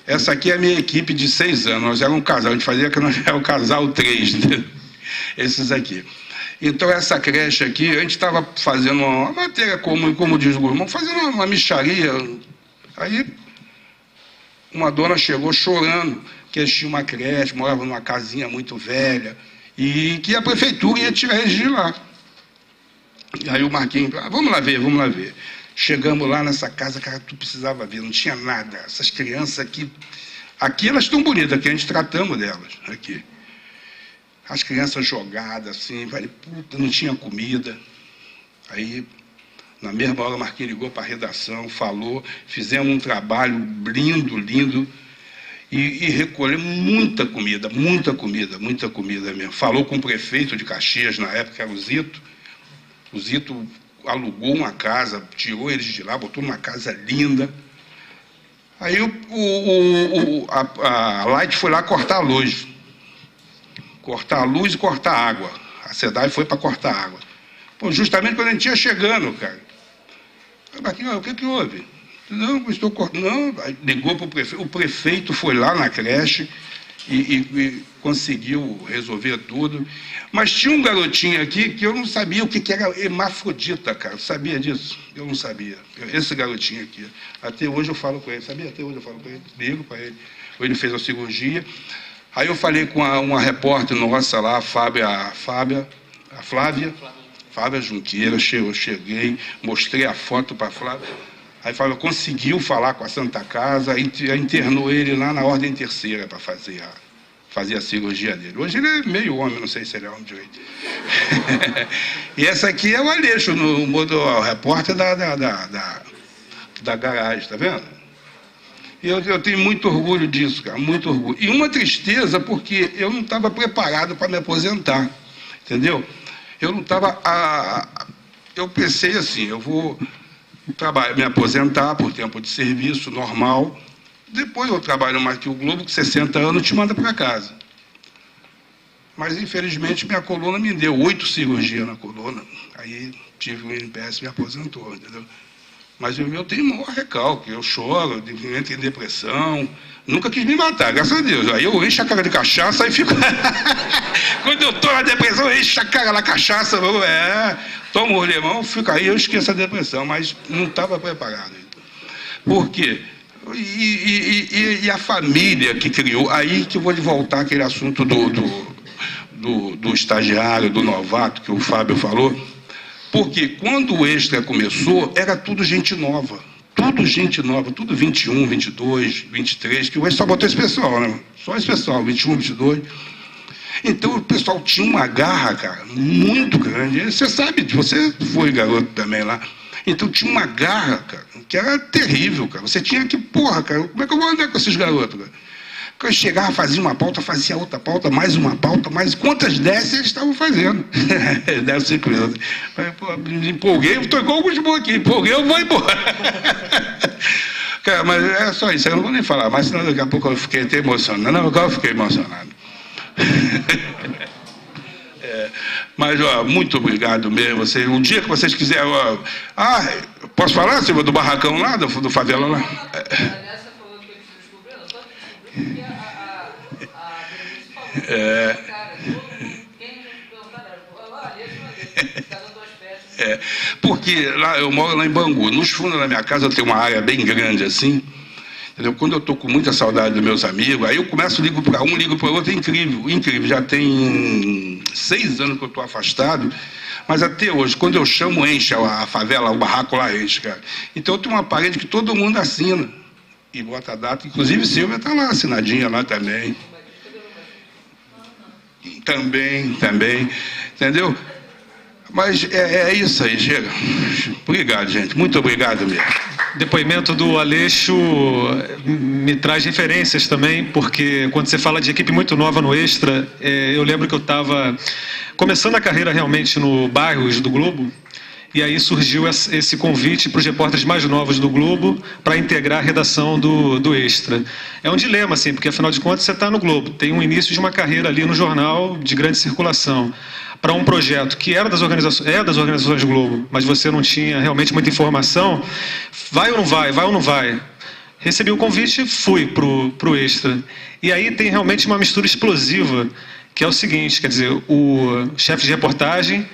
Essa aqui é a minha equipe de 6 anos. Nós éramos um casal. A gente fazia que nós éramos o casal 3. Né? Esses aqui. Então, essa creche aqui, a gente estava fazendo uma matéria, como diz o Guzmão, fazendo uma mixaria. Aí, uma dona chegou chorando, que eles tinham uma creche, moravam numa casinha muito velha, e que a prefeitura ia tirar eles de lá. Aí o Marquinhos, vamos lá ver. Chegamos lá nessa casa, cara, tu precisava ver, não tinha nada. Essas crianças aqui elas estão bonitas, aqui a gente tratamos delas, aqui. As crianças jogadas, assim, falei, puta, não tinha comida. Aí Na mesma hora, o Marquinhos ligou para a redação, falou, fizemos um trabalho lindo, lindo, e recolhemos muita comida mesmo. Falou com o prefeito de Caxias, na época, era o Zito. O Zito alugou uma casa, tirou eles de lá, botou numa casa linda. Aí a Light foi lá cortar a luz. Cortar a luz e cortar a água. A SEDAI foi para cortar a água. Pô, justamente quando a gente ia chegando, cara. Marquinhos, o que houve? Não, estou cortando. Não, ligou para o prefeito. O prefeito foi lá na creche e conseguiu resolver tudo. Mas tinha um garotinho aqui que eu não sabia o que era hermafrodita, cara. Sabia disso? Eu não sabia. Esse garotinho aqui. Até hoje eu falo com ele, sabia? Até hoje eu falo com ele, ligo para ele. Ele fez a cirurgia. Aí eu falei com uma repórter nossa lá, a Flávia Junqueira, eu cheguei, mostrei a foto para a Flávia. Aí Flávia conseguiu falar com a Santa Casa, internou ele lá na ordem terceira para fazer a cirurgia dele. Hoje ele é meio homem, não sei se ele é homem direito. E essa aqui é o Aleixo, o repórter da garagem, tá vendo? E eu tenho muito orgulho disso, cara, muito orgulho. E uma tristeza, porque eu não estava preparado para me aposentar, entendeu? Eu não estava... Eu pensei assim, eu vou me aposentar por tempo de serviço normal, depois eu trabalho mais que o Globo, com 60 anos, te manda para casa. Mas, infelizmente, minha coluna me deu 8 cirurgias na coluna. Aí tive um NPS e me aposentou, entendeu? Mas eu tenho maior recalque, eu choro, entro em depressão. Nunca quis me matar, graças a Deus. Aí eu encho a cara de cachaça e fico... Quando eu estou na depressão, eu encho a cara na cachaça, tomo o limão, fico aí, eu esqueço a depressão, mas não estava preparado. Por quê? E a família que criou, aí que eu vou voltar àquele assunto do estagiário, do novato, que o Fábio falou, porque quando o Extra começou, era tudo gente nova, tudo 21, 22, 23, que o Extra só botou esse pessoal, né? Só esse pessoal, 21, 22. Então o pessoal tinha uma garra, cara, muito grande. Você sabe, você foi garoto também lá. Então tinha uma garra, cara, que era terrível, cara. Você tinha que, porra, cara, como é que eu vou andar com esses garotos, cara? Quando eu chegava, fazia uma pauta, fazia outra pauta, mais uma pauta, mais quantas 10 eles estavam fazendo? 10, 5 minutos. Pô, me empolguei, estou igual o Gusmão aqui, empolguei, eu vou embora. Cara, mas é só isso, eu não vou nem falar, mas senão daqui a pouco eu fiquei até emocionado. Não, agora eu fiquei emocionado. Mas, muito obrigado mesmo. Um dia que vocês quiserem... posso falar, Silva, do barracão lá, do favela lá? Essa falou que eles descobriram, só descobriram que a Berenice falou. Cara, quem perguntaram, cada 2 peças. Porque lá, eu moro lá em Bangu. Nos fundos da minha casa eu tenho uma área bem grande assim. Entendeu? Quando eu estou com muita saudade dos meus amigos, aí eu começo, ligo para um, ligo para o outro, é incrível, incrível. Já tem 6 anos que eu estou afastado, mas até hoje, quando eu chamo, enche a favela, o barraco lá enche, cara. Então eu tenho uma parede que todo mundo assina e bota a data, inclusive Silvia está lá, assinadinha lá também. Também, entendeu? Mas é isso aí, chega. Obrigado, gente, muito obrigado mesmo. Depoimento do Aleixo me traz referências também, porque quando você fala de equipe muito nova no Extra, eu lembro que eu estava começando a carreira realmente no Bairros do Globo, e aí surgiu esse convite para os repórteres mais novos do Globo para integrar a redação do Extra. É um dilema, assim, porque afinal de contas você está no Globo, tem um início de uma carreira ali no jornal de grande circulação, para um projeto que era das organizações Globo, mas você não tinha realmente muita informação, vai ou não vai? Recebi o convite e fui pro Extra. E aí tem realmente uma mistura explosiva, que é o seguinte, quer dizer, o chefe de reportagem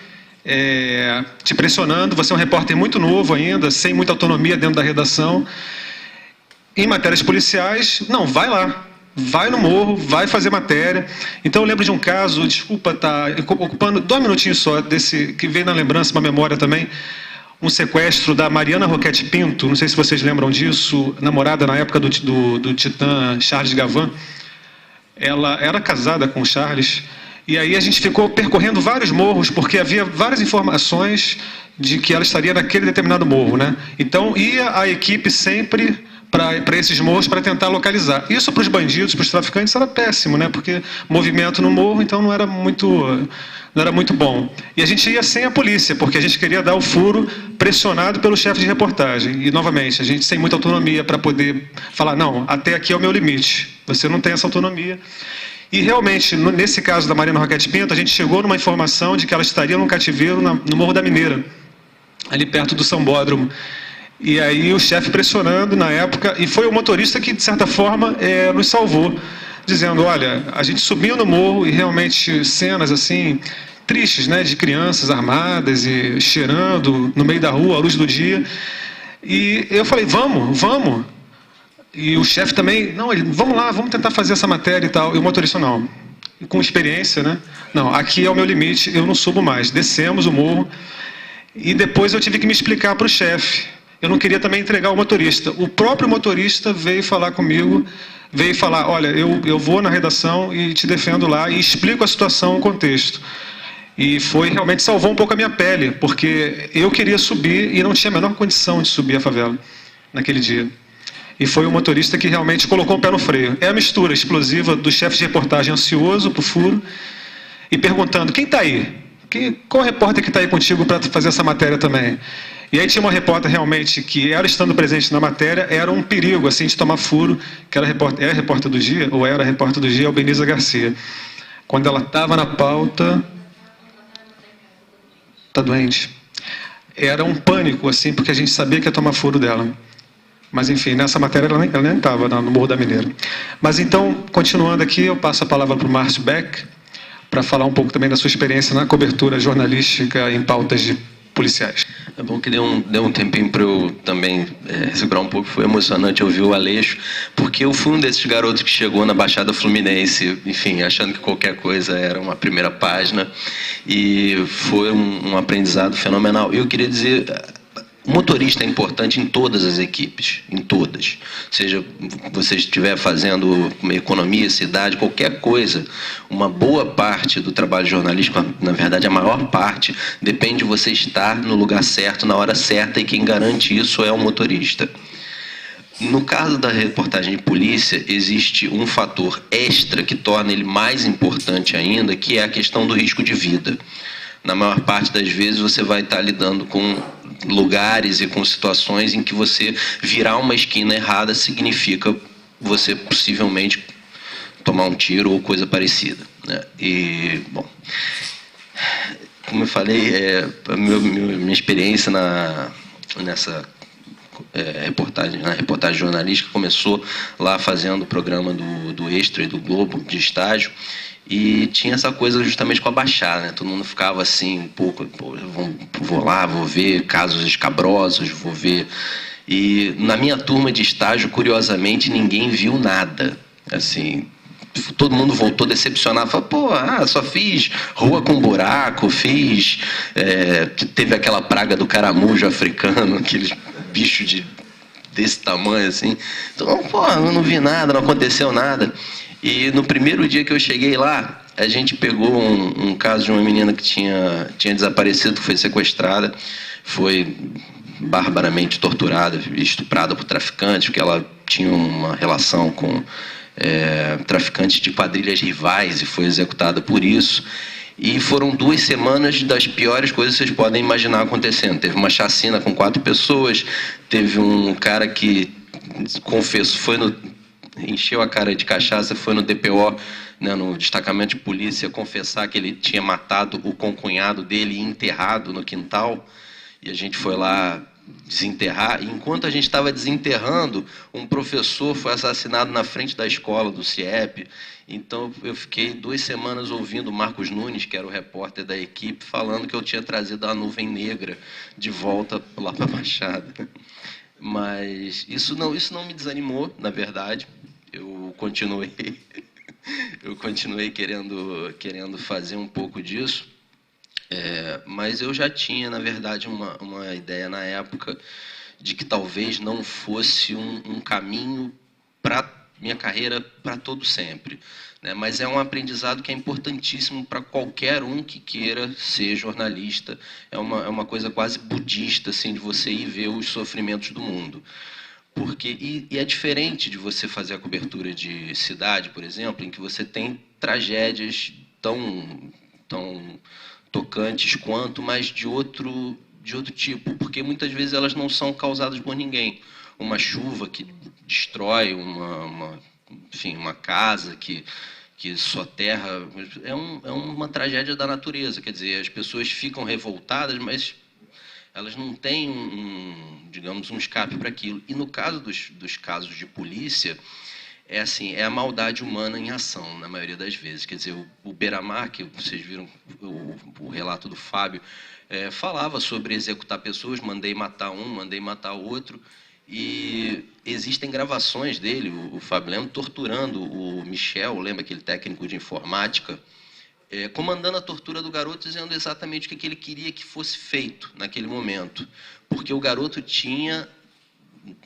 te pressionando, você é um repórter muito novo ainda, sem muita autonomia dentro da redação. Em matérias policiais, não, vai lá. Vai no morro, vai fazer matéria. Então eu lembro de um caso, desculpa estar ocupando 2 minutinhos só, desse que veio na lembrança, uma memória também, um sequestro da Mariana Roquete Pinto, não sei se vocês lembram disso, namorada na época do titã Charles Gavin. Ela era casada com o Charles, e aí a gente ficou percorrendo vários morros, porque havia várias informações de que ela estaria naquele determinado morro, né? Então ia a equipe sempre para esses morros para tentar localizar. Isso para os bandidos, para os traficantes era péssimo, né? Porque movimento no morro, então não era muito bom. E a gente ia sem a polícia, porque a gente queria dar o furo pressionado pelo chefe de reportagem. E novamente, a gente sem muita autonomia para poder falar, não, até aqui é o meu limite. Você não tem essa autonomia. E realmente, nesse caso da Mariana Roquete Pinto, a gente chegou numa informação de que ela estaria num cativeiro no Morro da Mineira, ali perto do Sambódromo. E aí o chefe pressionando na época, e foi o motorista que, de certa forma, nos salvou, dizendo, olha, a gente subiu no morro e realmente cenas assim, tristes, né, de crianças armadas e cheirando no meio da rua, à luz do dia. E eu falei, vamos. E o chefe também, não, vamos lá, vamos tentar fazer essa matéria e tal. E o motorista, não, com experiência, né, não, aqui é o meu limite, eu não subo mais. Descemos o morro e depois eu tive que me explicar para o chefe. Eu não queria também entregar o motorista. O próprio motorista veio falar comigo, veio falar, olha, eu vou na redação e te defendo lá e explico a situação, o contexto. E realmente salvou um pouco a minha pele, porque eu queria subir e não tinha a menor condição de subir a favela naquele dia. E foi o motorista que realmente colocou o pé no freio. É a mistura explosiva do chefe de reportagem ansioso pro furo e perguntando, quem está aí? Qual repórter que está aí contigo para fazer essa matéria também? E aí tinha uma repórter realmente que, ela estando presente na matéria, era um perigo assim de tomar furo, que era a repórter do dia, ou era a repórter do dia, Albeniza Garcia. Quando ela estava na pauta... Está doente. Era um pânico, assim, porque a gente sabia que ia tomar furo dela. Mas, enfim, nessa matéria ela nem estava no Morro da Mineira. Mas, então, continuando aqui, eu passo a palavra para o Márcio Beck, para falar um pouco também da sua experiência na cobertura jornalística em pautas de policiais. É bom que deu um tempinho para eu também segurar um pouco. Foi emocionante ouvir o Aleixo, porque eu fui um desses garotos que chegou na Baixada Fluminense, enfim, achando que qualquer coisa era uma primeira página, e foi um aprendizado fenomenal. Eu queria dizer, o motorista é importante em todas as equipes, em todas. Seja você estiver fazendo uma economia, cidade, qualquer coisa, uma boa parte do trabalho jornalístico, na verdade a maior parte, depende de você estar no lugar certo, na hora certa, e quem garante isso é o motorista. No caso da reportagem de polícia, existe um fator extra que torna ele mais importante ainda, que é a questão do risco de vida. Na maior parte das vezes você vai estar lidando com lugares e com situações em que você virar uma esquina errada significa você possivelmente tomar um tiro ou coisa parecida, né? E, bom, como eu falei, minha experiência nessa reportagem jornalística começou lá fazendo o programa do Extra e do Globo de estágio. E tinha essa coisa justamente com a Baixada, né? Todo mundo ficava assim, um pouco, vou lá, vou ver casos escabrosos, vou ver... E na minha turma de estágio, curiosamente, ninguém viu nada. Assim, todo mundo voltou decepcionado, falou, só fiz rua com buraco, teve aquela praga do caramujo africano, aqueles bichos desse tamanho, assim. Então, eu não vi nada, não aconteceu nada. E no primeiro dia que eu cheguei lá, a gente pegou um caso de uma menina que tinha desaparecido, que foi sequestrada, foi barbaramente torturada, estuprada por traficantes, porque ela tinha uma relação com traficantes de quadrilhas rivais e foi executada por isso. E foram 2 semanas das piores coisas que vocês podem imaginar acontecendo. Teve uma chacina com 4 pessoas, teve um cara que confessou, encheu a cara de cachaça, foi no DPO, né, no destacamento de polícia, confessar que ele tinha matado o concunhado dele e enterrado no quintal. E a gente foi lá desenterrar. E enquanto a gente estava desenterrando, um professor foi assassinado na frente da escola do CIEP. Então eu fiquei 2 semanas ouvindo o Marcos Nunes, que era o repórter da equipe, falando que eu tinha trazido a nuvem negra de volta lá para a Baixada. Mas isso não me desanimou, na verdade. Eu continuei querendo fazer um pouco disso, mas eu já tinha, na verdade, uma ideia na época de que talvez não fosse um caminho para minha carreira para todo sempre, né? Mas é um aprendizado que é importantíssimo para qualquer um que queira ser jornalista. É uma coisa quase budista, assim, de você ir ver os sofrimentos do mundo. E é diferente de você fazer a cobertura de cidade, por exemplo, em que você tem tragédias tão tocantes quanto, mas de outro tipo, porque muitas vezes elas não são causadas por ninguém. Uma chuva que destrói uma casa que soterra, é uma tragédia da natureza. Quer dizer, as pessoas ficam revoltadas, mas elas não têm digamos, um escape para aquilo. E no caso dos casos de polícia, é a maldade humana em ação, na maioria das vezes. Quer dizer, o Beira-Mar, que vocês viram o relato do Fábio, falava sobre executar pessoas, mandei matar um, mandei matar outro, e existem gravações dele, o Fábio Lemos, torturando o Michel, lembra aquele técnico de informática, comandando a tortura do garoto, dizendo exatamente o que ele queria que fosse feito naquele momento. Porque o garoto tinha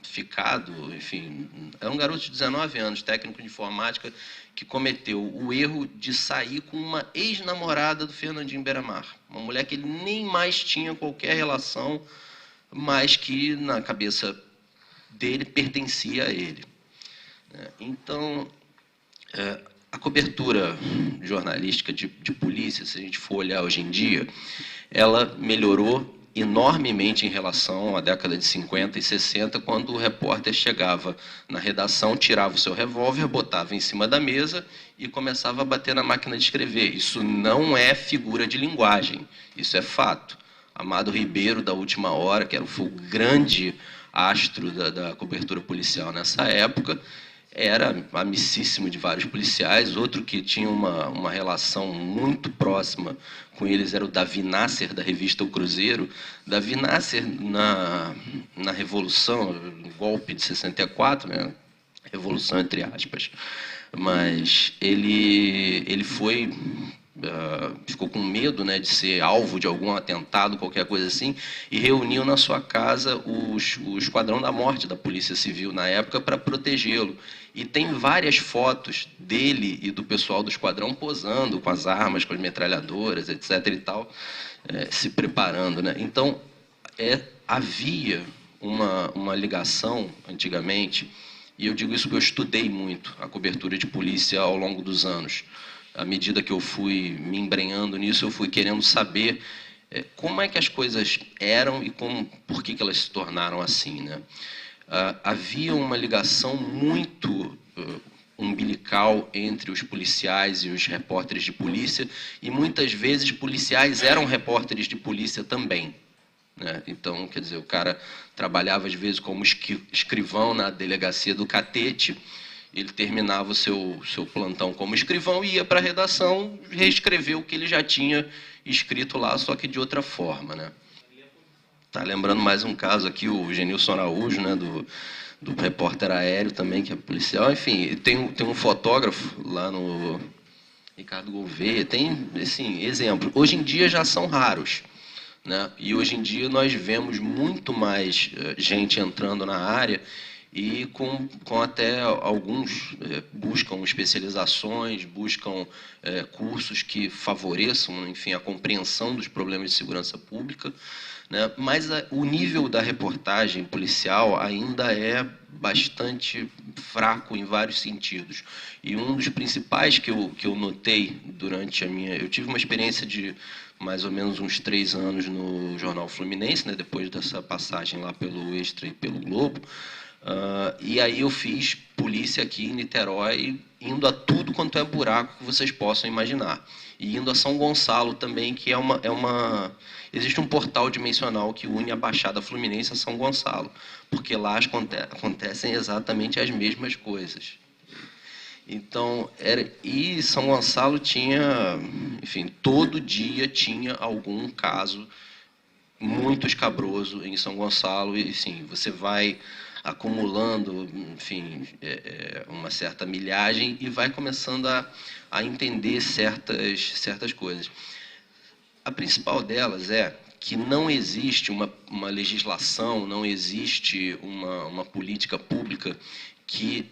ficado, enfim, era um garoto de 19 anos, técnico de informática, que cometeu o erro de sair com uma ex-namorada do Fernandinho Beira-Mar. Uma mulher que ele nem mais tinha qualquer relação, mas que, na cabeça dele, pertencia a ele. Então, a cobertura jornalística de polícia, se a gente for olhar hoje em dia, ela melhorou enormemente em relação à década de 50 e 60, quando o repórter chegava na redação, tirava o seu revólver, botava em cima da mesa e começava a bater na máquina de escrever. Isso não é figura de linguagem, isso é fato. Amado Ribeiro, da Última Hora, que foi o grande astro da cobertura policial nessa época, era amicíssimo de vários policiais. Outro que tinha uma relação muito próxima com eles era o Davi Nasser, da revista O Cruzeiro. Davi Nasser, na Revolução, no golpe de 64, né? Revolução entre aspas, mas ele foi... ficou com medo, né, de ser alvo de algum atentado, qualquer coisa assim, e reuniu na sua casa o Esquadrão da Morte da Polícia Civil na época para protegê-lo. E tem várias fotos dele e do pessoal do esquadrão posando com as armas, com as metralhadoras, etc. e tal, se preparando, né? Então, havia uma ligação antigamente, e eu digo isso porque eu estudei muito a cobertura de polícia ao longo dos anos. À medida que eu fui me embrenhando nisso, eu fui querendo saber como é que as coisas eram e por que elas se tornaram assim, né? Havia uma ligação muito umbilical entre os policiais e os repórteres de polícia, e muitas vezes policiais eram repórteres de polícia também, né? Então, quer dizer, o cara trabalhava às vezes como escrivão na delegacia do Catete. Ele terminava o seu plantão como escrivão e ia para a redação reescrever o que ele já tinha escrito lá, só que de outra forma, né? Tá lembrando mais um caso aqui, o Genilson Araújo, né, do repórter aéreo também, que é policial. Enfim, tem um fotógrafo lá no Ricardo Gouveia, tem, assim, exemplo. Hoje em dia já são raros, né? E hoje em dia nós vemos muito mais gente entrando na área, e com até alguns buscam especializações, buscam cursos que favoreçam, enfim, a compreensão dos problemas de segurança pública, né? Mas o nível da reportagem policial ainda é bastante fraco em vários sentidos. E um dos principais que eu notei durante eu tive uma experiência de mais ou menos uns 3 anos no Jornal Fluminense, né, depois dessa passagem lá pelo Extra e pelo Globo. E aí eu fiz polícia aqui em Niterói, indo a tudo quanto é buraco que vocês possam imaginar. E indo a São Gonçalo também, que existe um portal dimensional que une a Baixada Fluminense a São Gonçalo, porque lá acontecem exatamente as mesmas coisas. Então, e São Gonçalo tinha, enfim, todo dia tinha algum caso muito escabroso em São Gonçalo, e sim, você vai acumulando, enfim, uma certa milhagem e vai começando a entender certas coisas. A principal delas é que não existe uma legislação, não existe uma política pública que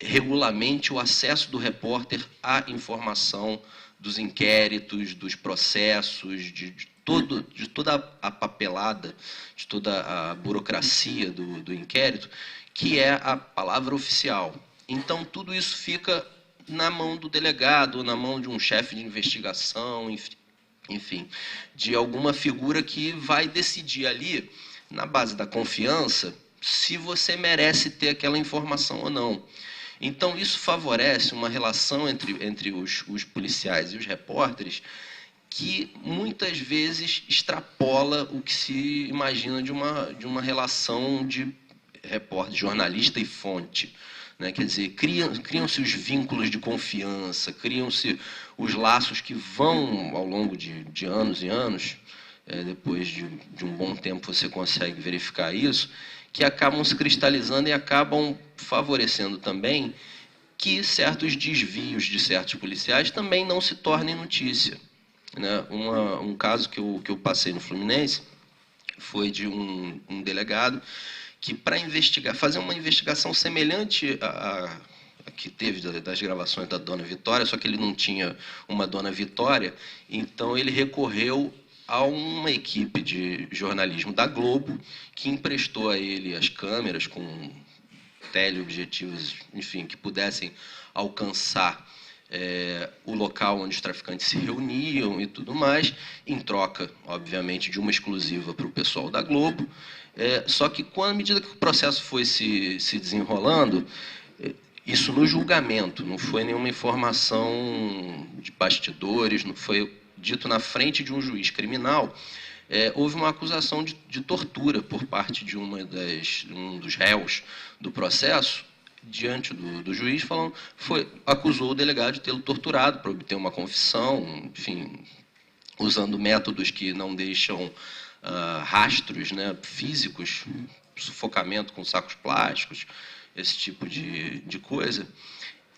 regulamente o acesso do repórter à informação dos inquéritos, dos processos, de toda a papelada, de toda a burocracia do inquérito, que é a palavra oficial. Então, tudo isso fica na mão do delegado, na mão de um chefe de investigação, enfim, de alguma figura que vai decidir ali, na base da confiança, se você merece ter aquela informação ou não. Então, isso favorece uma relação entre os policiais e os repórteres que, muitas vezes, extrapola o que se imagina de uma relação de repórter, jornalista e fonte. Né? Quer dizer, criam-se os vínculos de confiança, criam-se os laços que vão, ao longo de anos e anos, depois de um bom tempo você consegue verificar isso, que acabam se cristalizando e acabam favorecendo também que certos desvios de certos policiais também não se tornem notícia. Né? Um caso que eu passei no Fluminense foi de um delegado que, para fazer uma investigação semelhante a que teve das gravações da Dona Vitória, só que ele não tinha uma Dona Vitória, então ele recorreu a uma equipe de jornalismo da Globo que emprestou a ele as câmeras com teleobjetivos, enfim, que pudessem alcançar o local onde os traficantes se reuniam e tudo mais, em troca, obviamente, de uma exclusiva para o pessoal da Globo. Só que, à medida que o processo foi se desenrolando, isso no julgamento, não foi nenhuma informação de bastidores, não foi dito na frente de um juiz criminal, houve uma acusação de tortura por parte de um dos réus do processo, diante do juiz, acusou o delegado de tê-lo torturado para obter uma confissão, enfim, usando métodos que não deixam rastros, né, físicos, sufocamento com sacos plásticos, esse tipo de coisa.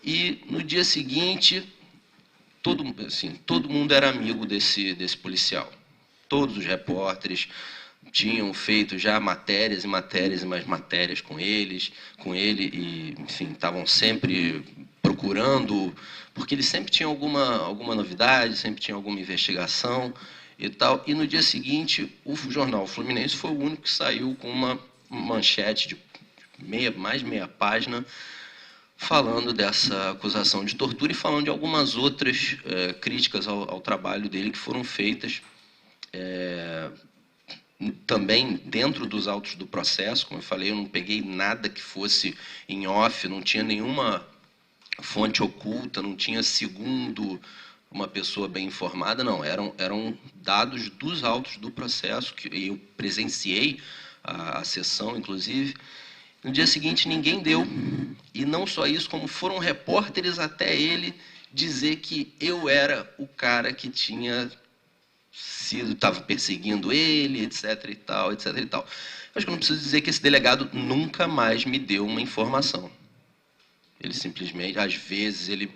E, no dia seguinte, todo mundo era amigo desse policial. Todos os repórteres tinham feito já matérias e matérias e mais matérias com ele, e, enfim, estavam sempre procurando, porque ele sempre tinha alguma novidade, sempre tinha alguma investigação e tal. E, no dia seguinte, o jornal Fluminense foi o único que saiu com uma manchete de mais de meia página, falando dessa acusação de tortura e falando de algumas outras críticas ao trabalho dele que foram feitas também dentro dos autos do processo. Como eu falei, eu não peguei nada que fosse em off, não tinha nenhuma fonte oculta, não tinha segundo uma pessoa bem informada, não. Eram dados dos autos do processo, que eu presenciei a sessão, inclusive. No dia seguinte, ninguém deu. E não só isso, como foram repórteres até ele dizer que eu era o cara que estava perseguindo ele, etc. e tal, etc. e tal. Acho que eu não preciso dizer que esse delegado nunca mais me deu uma informação. Ele simplesmente, às vezes,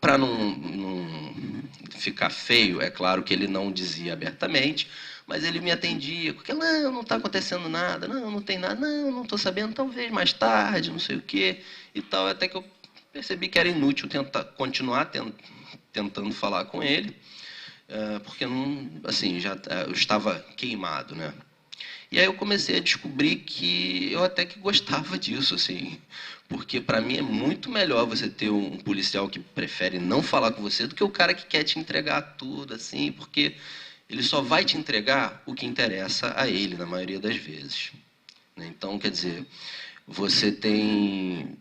para não ficar feio, é claro que ele não dizia abertamente, mas ele me atendia, porque não está acontecendo nada, não tem nada, não estou sabendo, talvez mais tarde, não sei o quê, e tal, até que eu percebi que era inútil continuar tentando falar com ele, porque eu estava queimado, né? E aí eu comecei a descobrir que eu até que gostava disso, assim, porque para mim é muito melhor você ter um policial que prefere não falar com você do que o cara que quer te entregar tudo, assim, porque ele só vai te entregar o que interessa a ele, na maioria das vezes. Então, quer dizer, você tem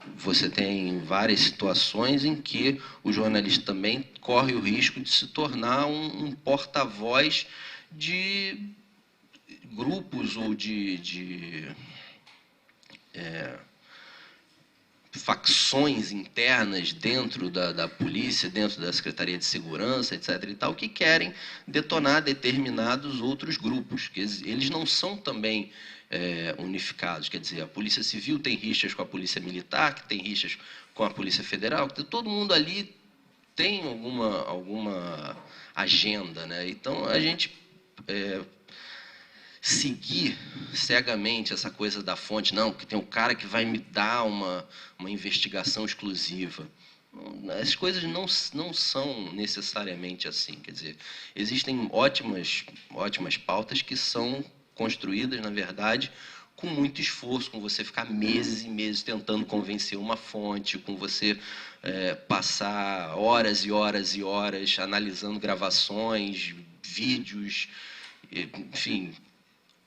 várias situações em que o jornalista também corre o risco de se tornar um porta-voz de grupos ou de facções internas dentro da polícia, dentro da Secretaria de Segurança, etc. e tal, que querem detonar determinados outros grupos, que eles não são também unificados. Quer dizer, a Polícia Civil tem rixas com a Polícia Militar, que tem rixas com a Polícia Federal, todo mundo ali tem alguma agenda, né? Então, a gente seguir cegamente essa coisa da fonte, não, porque tem um cara que vai me dar uma investigação exclusiva. As coisas não são necessariamente assim. Quer dizer, existem ótimas pautas que são construídas, na verdade, com muito esforço, com você ficar meses e meses tentando convencer uma fonte, com você passar horas e horas e horas analisando gravações, vídeos, enfim.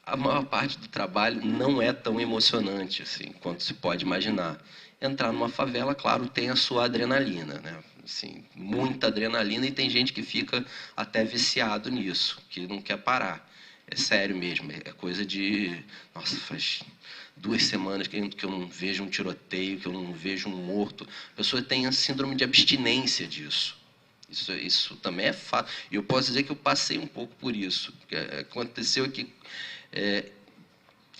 A maior parte do trabalho não é tão emocionante assim, quanto se pode imaginar. Entrar numa favela, claro, tem a sua adrenalina, né? Assim, muita adrenalina, e tem gente que fica até viciado nisso, que não quer parar. É sério mesmo, é coisa de... Nossa, faz 2 semanas que eu não vejo um tiroteio, que eu não vejo um morto. A pessoa tem a síndrome de abstinência disso. Isso também é fato. E eu posso dizer que eu passei um pouco por isso. Aconteceu que,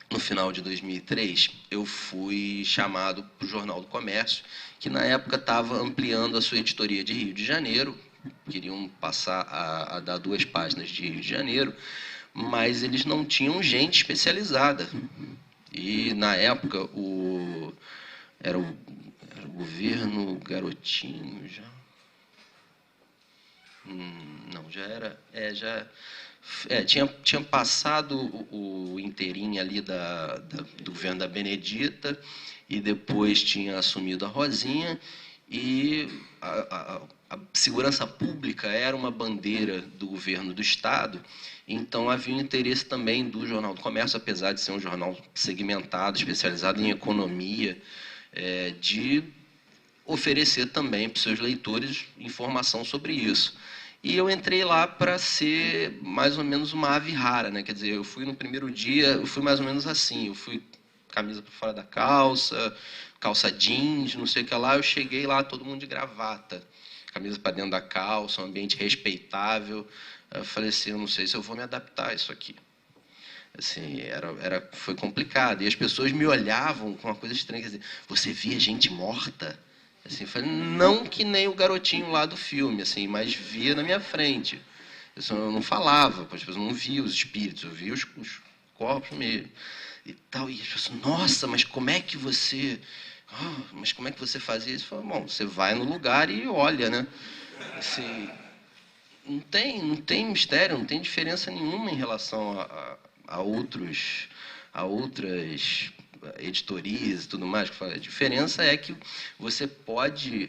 no final de 2003, eu fui chamado para o Jornal do Comércio, que na época estava ampliando a sua editoria de Rio de Janeiro, queriam passar a dar 2 páginas de Rio de Janeiro, mas eles não tinham gente especializada. E, na época, era o governo Garotinho, já... Não, já era... tinha passado o inteirinho ali do governo da Benedita, e depois tinha assumido a Rosinha, e a segurança pública era uma bandeira do governo do Estado, então havia um interesse também do Jornal do Comércio, apesar de ser um jornal segmentado, especializado em economia, de oferecer também para os seus leitores informação sobre isso. E eu entrei lá para ser mais ou menos uma ave rara, né? Quer dizer, eu fui no primeiro dia, eu fui mais ou menos assim, eu fui camisa para fora da calça, calça jeans, não sei o que lá, eu cheguei lá, todo mundo de gravata, camisa para dentro da calça, um ambiente respeitável. Eu falei assim, eu não sei se eu vou me adaptar a isso aqui. Assim, foi complicado. E as pessoas me olhavam com uma coisa estranha, quer dizer, você via gente morta? Assim, eu falei, não que nem o garotinho lá do filme, assim, mas via na minha frente. Eu não falava, as pessoas não viam os espíritos, eu via os corpos mesmo. E tal, e as pessoas, nossa, mas como é que você... mas como é que você fazia isso? Eu falei, bom, você vai no lugar e olha, né? Assim, não tem mistério, não tem diferença nenhuma em relação a outras editorias e tudo mais. A diferença é que você pode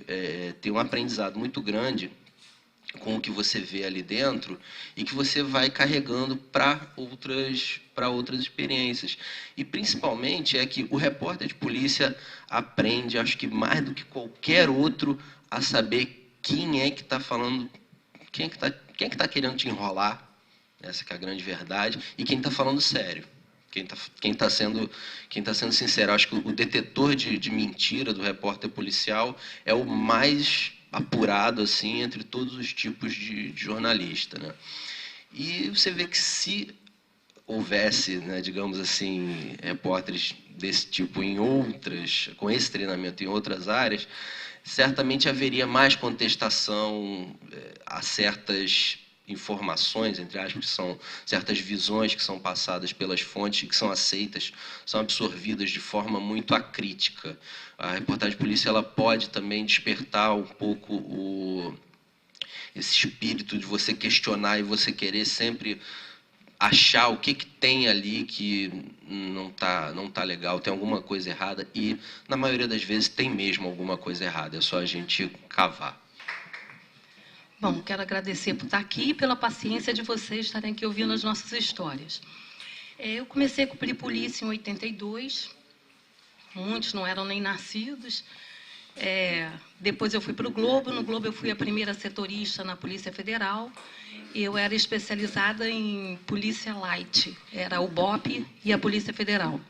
ter um aprendizado muito grande com o que você vê ali dentro e que você vai carregando para outras experiências. E, principalmente, é que o repórter de polícia aprende, acho que mais do que qualquer outro, a saber quem é que está falando, quem é que tá querendo te enrolar, essa que é a grande verdade, e quem está falando sério. Quem está sendo sincero. Acho que o detetor de mentira do repórter policial é o mais apurado assim, entre todos os tipos de jornalista, né? E você vê que se houvesse, né, digamos assim, repórteres desse tipo com esse treinamento em outras áreas, certamente haveria mais contestação a certas informações, entre aspas, que são certas visões que são passadas pelas fontes, que são aceitas, são absorvidas de forma muito acrítica. A reportagem de polícia ela pode também despertar um pouco esse espírito de você questionar e você querer sempre achar o que tem ali que não tá legal, tem alguma coisa errada, e na maioria das vezes tem mesmo alguma coisa errada, é só a gente cavar. Bom, quero agradecer por estar aqui e pela paciência de vocês estarem aqui ouvindo as nossas histórias. Eu comecei a cobrir polícia em 82, muitos não eram nem nascidos. Depois eu fui para o Globo, no Globo eu fui a primeira setorista na Polícia Federal. Eu era especializada em polícia light, era o BOP e a Polícia Federal.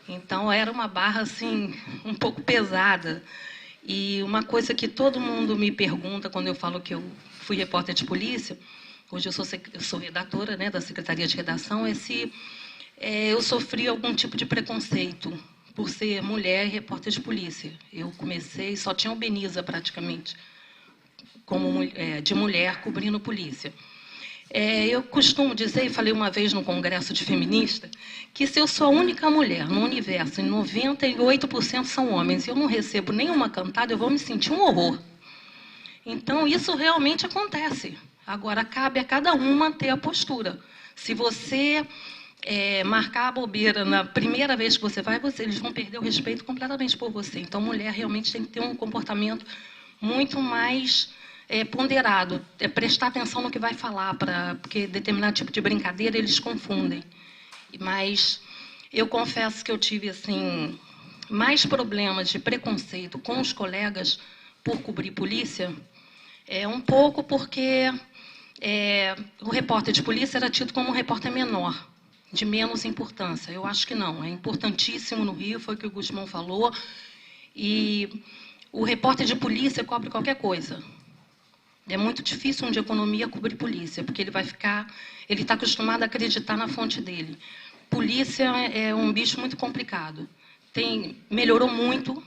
Então era uma barra assim, um pouco pesada. E uma coisa que todo mundo me pergunta quando eu falo que eu fui repórter de polícia, hoje eu sou redatora, né, da Secretaria de Redação, é se eu sofri algum tipo de preconceito por ser mulher e repórter de polícia. Eu comecei, só tinha o Beniza praticamente, de mulher cobrindo polícia. Eu costumo dizer, e falei uma vez no congresso de feminista, que se eu sou a única mulher no universo, e 98% são homens, e eu não recebo nenhuma cantada, eu vou me sentir um horror. Então, isso realmente acontece. Agora, cabe a cada uma ter a postura. Se você marcar a bobeira na primeira vez que você vai, eles vão perder o respeito completamente por você. Então, mulher realmente tem que ter um comportamento muito mais ponderado, prestar atenção no que vai falar, porque determinado tipo de brincadeira eles confundem. Mas eu confesso que eu tive assim mais problemas de preconceito com os colegas por cobrir polícia, um pouco porque o repórter de polícia era tido como um repórter menor, de menos importância. Eu acho que não, é importantíssimo no Rio, foi o que o Gusmão falou, e o repórter de polícia cobre qualquer coisa. É muito difícil um de economia cobrir polícia, porque ele está acostumado a acreditar na fonte dele. Polícia é um bicho muito complicado. Melhorou muito,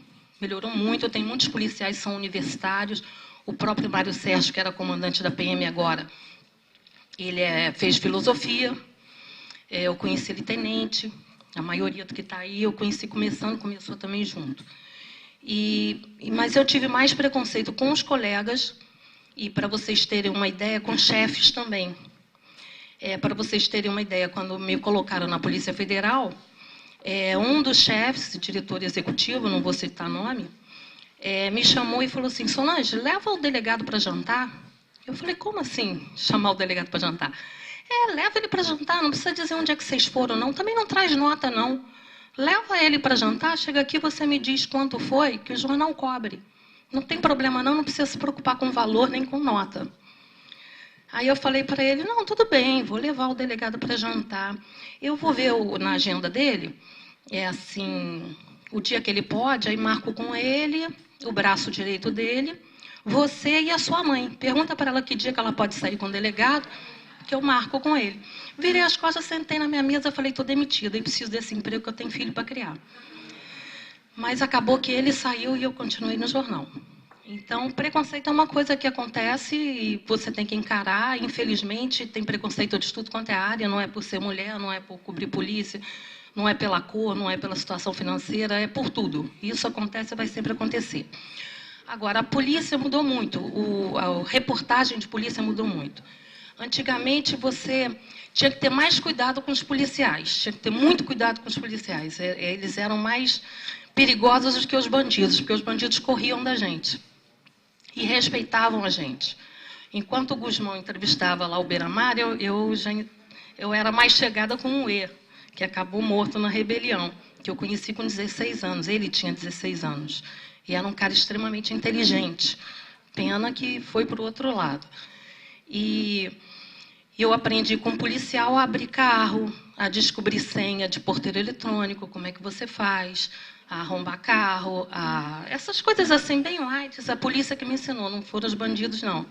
tem muitos policiais que são universitários. O próprio Mário Sérgio, que era comandante da PM agora, ele fez filosofia. Eu conheci ele tenente, a maioria do que está aí eu conheci começou também junto. Mas eu tive mais preconceito com os colegas, e para vocês terem uma ideia, com chefes também. Para vocês terem uma ideia, quando me colocaram na Polícia Federal, um dos chefes, diretor executivo, não vou citar nome, me chamou e falou assim: Solange, leva o delegado para jantar. Eu falei: como assim chamar o delegado para jantar? Leva ele para jantar, não precisa dizer onde é que vocês foram, não. Também não traz nota, não. Leva ele para jantar, chega aqui, você me diz quanto foi, que o jornal cobre. Não tem problema não precisa se preocupar com valor nem com nota. Aí eu falei para ele: não, tudo bem, vou levar o delegado para jantar. Eu vou ver na agenda dele, o dia que ele pode, aí marco com ele, o braço direito dele, você e a sua mãe. Pergunta para ela que dia que ela pode sair com o delegado, que eu marco com ele. Virei as costas, sentei na minha mesa, falei: estou demitida e preciso desse emprego, que eu tenho filho para criar. Mas acabou que ele saiu e eu continuei no jornal. Então, preconceito é uma coisa que acontece e você tem que encarar. Infelizmente, tem preconceito de tudo quanto é área, não é por ser mulher, não é por cobrir polícia, não é pela cor, não é pela situação financeira, é por tudo. Isso acontece e vai sempre acontecer. Agora, a polícia mudou muito, a reportagem de polícia mudou muito. Antigamente, você tinha que ter mais cuidado com os policiais, tinha que ter muito cuidado com os policiais. Eles eram mais perigosos do que os bandidos, porque os bandidos corriam da gente e respeitavam a gente. Enquanto o Gusmão entrevistava lá o Beira-Mar, eu era mais chegada com o E, que acabou morto na rebelião, que eu conheci com 16 anos. Ele tinha 16 anos. E era um cara extremamente inteligente. Pena que foi para o outro lado. E eu aprendi com o policial a abrir carro, a descobrir senha de porteiro eletrônico, como é que você faz, a arrombar carro, essas coisas assim, bem light. A polícia que me ensinou, não foram os bandidos, não.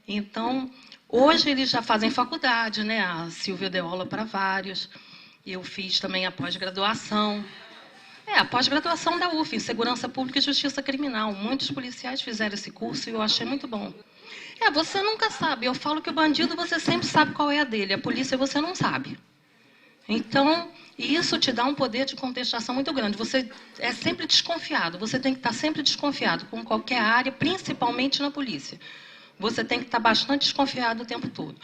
Então, hoje eles já fazem faculdade, né? A Silvia deu aula para vários. Eu fiz também a pós-graduação. A pós-graduação da UF, em Segurança Pública e Justiça Criminal. Muitos policiais fizeram esse curso e eu achei muito bom. Você nunca sabe. Eu falo que o bandido você sempre sabe qual é a dele. A polícia você não sabe. Então, isso te dá um poder de contestação muito grande. Você é sempre desconfiado. Você tem que estar sempre desconfiado com qualquer área, principalmente na polícia. Você tem que estar bastante desconfiado o tempo todo.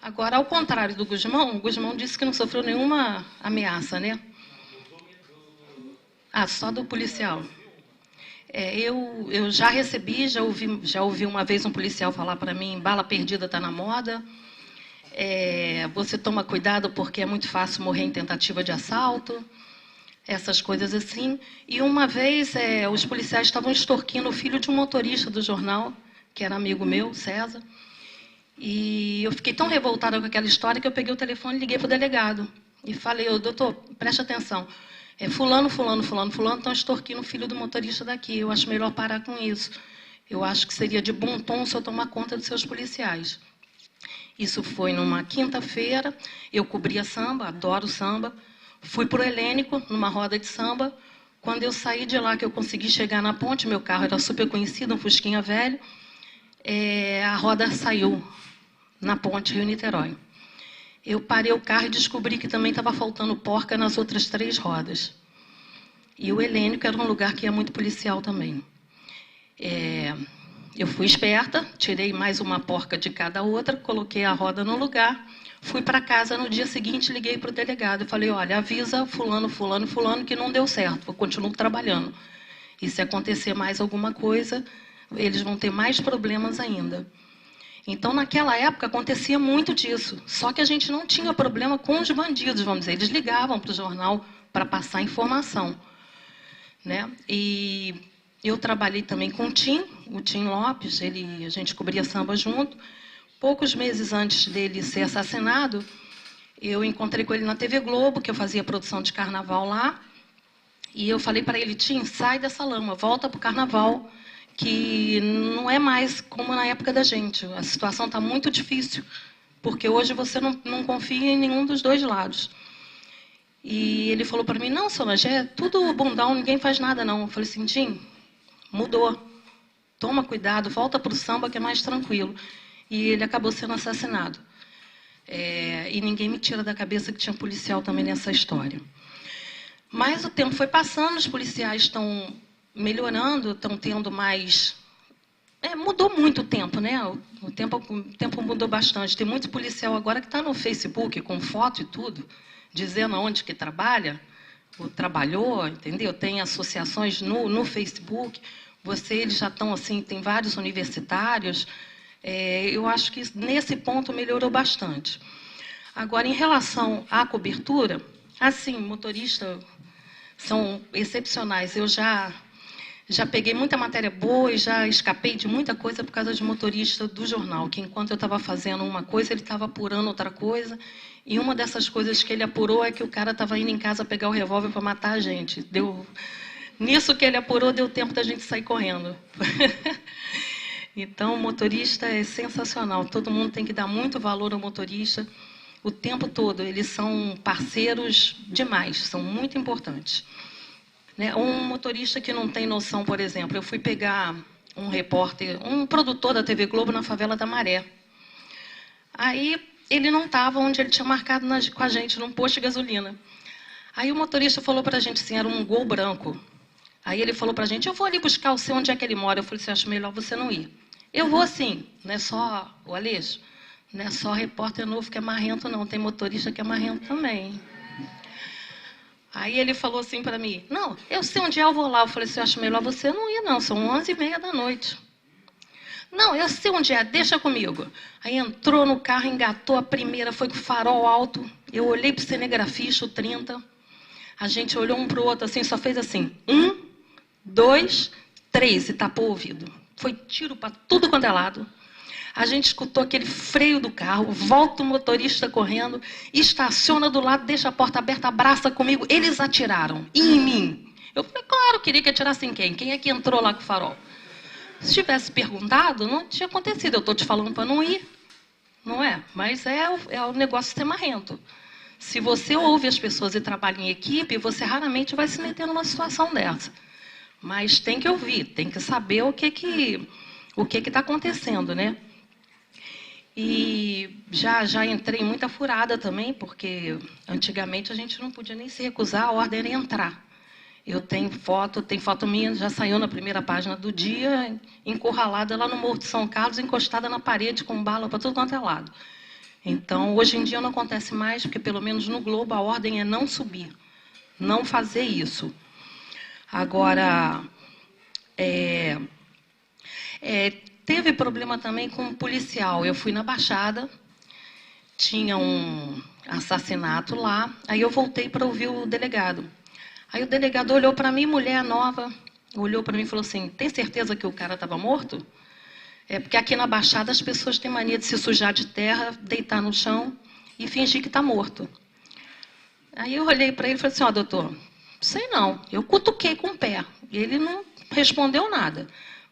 Agora, ao contrário do Gusmão, o Gusmão disse que não sofreu nenhuma ameaça, né? Só do policial. Eu já recebi, já ouvi uma vez um policial falar para mim: bala perdida está na moda. Você toma cuidado porque é muito fácil morrer em tentativa de assalto. Essas coisas assim. E uma vez os policiais estavam extorquindo o filho de um motorista do jornal, que era amigo meu, César. E eu fiquei tão revoltada com aquela história que eu peguei o telefone e liguei para o delegado. E falei: doutor, preste atenção. Fulano estão extorquindo o filho do motorista daqui. Eu acho melhor parar com isso. Eu acho que seria de bom tom se eu tomar conta dos seus policiais. Isso foi numa quinta-feira. Eu cobria samba, adoro samba. Fui para o Helênico, numa roda de samba. Quando eu saí de lá, que eu consegui chegar na ponte, meu carro era super conhecido, um Fusquinha velho, a roda saiu na ponte Rio-Niterói. Eu parei o carro e descobri que também estava faltando porca nas outras 3 rodas. E o Helênio, que era um lugar que ia muito policial também. Eu fui esperta, tirei mais uma porca de cada outra, coloquei a roda no lugar, fui para casa. No dia seguinte, liguei para o delegado e falei, olha, avisa fulano, fulano, fulano que não deu certo, eu continuo trabalhando. E se acontecer mais alguma coisa, eles vão ter mais problemas ainda. Então, naquela época, acontecia muito disso. Só que a gente não tinha problema com os bandidos, vamos dizer. Eles ligavam para o jornal para passar informação, né? E eu trabalhei também com o Tim Lopes, a gente cobria samba junto. Poucos meses antes dele ser assassinado, eu encontrei com ele na TV Globo, que eu fazia produção de carnaval lá. E eu falei para ele, Tim, sai dessa lama, volta para o carnaval, que não é mais como na época da gente. A situação está muito difícil, porque hoje você não confia em nenhum dos dois lados. E ele falou para mim, não, Solange, é tudo bundão, ninguém faz nada não. Eu falei assim, Tim, mudou. Toma cuidado, volta para o samba que é mais tranquilo. E ele acabou sendo assassinado. E ninguém me tira da cabeça que tinha policial também nessa história. Mas o tempo foi passando, os policiais estão melhorando, estão tendo mais... mudou muito o tempo, né? O tempo mudou bastante. Tem muito policial agora que está no Facebook, com foto e tudo, dizendo onde que trabalha, ou trabalhou, entendeu? Tem associações no Facebook. Eles já estão assim, tem vários universitários. Eu acho que nesse ponto melhorou bastante. Agora, em relação à cobertura, assim, motoristas são excepcionais. Eu já peguei muita matéria boa e já escapei de muita coisa por causa de motorista do jornal, que enquanto eu estava fazendo uma coisa, ele estava apurando outra coisa. E uma dessas coisas que ele apurou é que o cara estava indo em casa pegar o revólver para matar a gente. Nisso que ele apurou, deu tempo da gente sair correndo. Então, o motorista é sensacional. Todo mundo tem que dar muito valor ao motorista o tempo todo. Eles são parceiros demais, são muito importantes. Um motorista que não tem noção, por exemplo, eu fui pegar um repórter, um produtor da TV Globo na favela da Maré. Aí ele não estava onde ele tinha marcado com a gente, num posto de gasolina. Aí o motorista falou para a gente assim, era um Gol branco. Aí ele falou para a gente, eu vou ali buscar o seu, onde é que ele mora. Eu falei assim, acho melhor você não ir. Eu vou sim, não é só o Aleixo, não é só repórter novo que é marrento, não. Tem motorista que é marrento também. Aí ele falou assim para mim, não, eu sei onde é, eu vou lá. Eu falei assim, acho melhor você não ir, não, são 11h30 da noite. Não, eu sei onde é, deixa comigo. Aí entrou no carro, engatou a primeira, foi com o farol alto. Eu olhei para o cinegrafista, o 30. A gente olhou um para o outro, assim, só fez assim, 1, 2, 3, e tapou o ouvido. Foi tiro para tudo quanto é lado. A gente escutou aquele freio do carro, volta o motorista correndo, estaciona do lado, deixa a porta aberta, abraça comigo. Eles atiraram em mim. Eu falei, claro, queria que atirasse em quem? Quem é que entrou lá com o farol? Se tivesse perguntado, não tinha acontecido. Eu estou te falando para não ir, não é? Mas é o negócio ser marrento. Se você ouve as pessoas e trabalha em equipe, você raramente vai se meter numa situação dessa. Mas tem que ouvir, tem que saber o que está acontecendo, né? E já entrei em muita furada também, porque antigamente a gente não podia nem se recusar, a ordem era entrar. Eu tenho foto minha, já saiu na primeira página do Dia, encurralada lá no Morro de São Carlos, encostada na parede, com bala para tudo quanto é lado. Então, hoje em dia não acontece mais, porque pelo menos no Globo a ordem é não subir, não fazer isso. Agora, teve problema também com um policial. Eu fui na Baixada, tinha um assassinato lá, aí eu voltei para ouvir o delegado. Aí o delegado olhou para mim, mulher nova, olhou para mim e falou assim, tem certeza que o cara estava morto? Porque aqui na Baixada as pessoas têm mania de se sujar de terra, deitar no chão e fingir que está morto. Aí eu olhei para ele e falei assim, doutor, sei não, eu cutuquei com o pé. Ele não respondeu nada.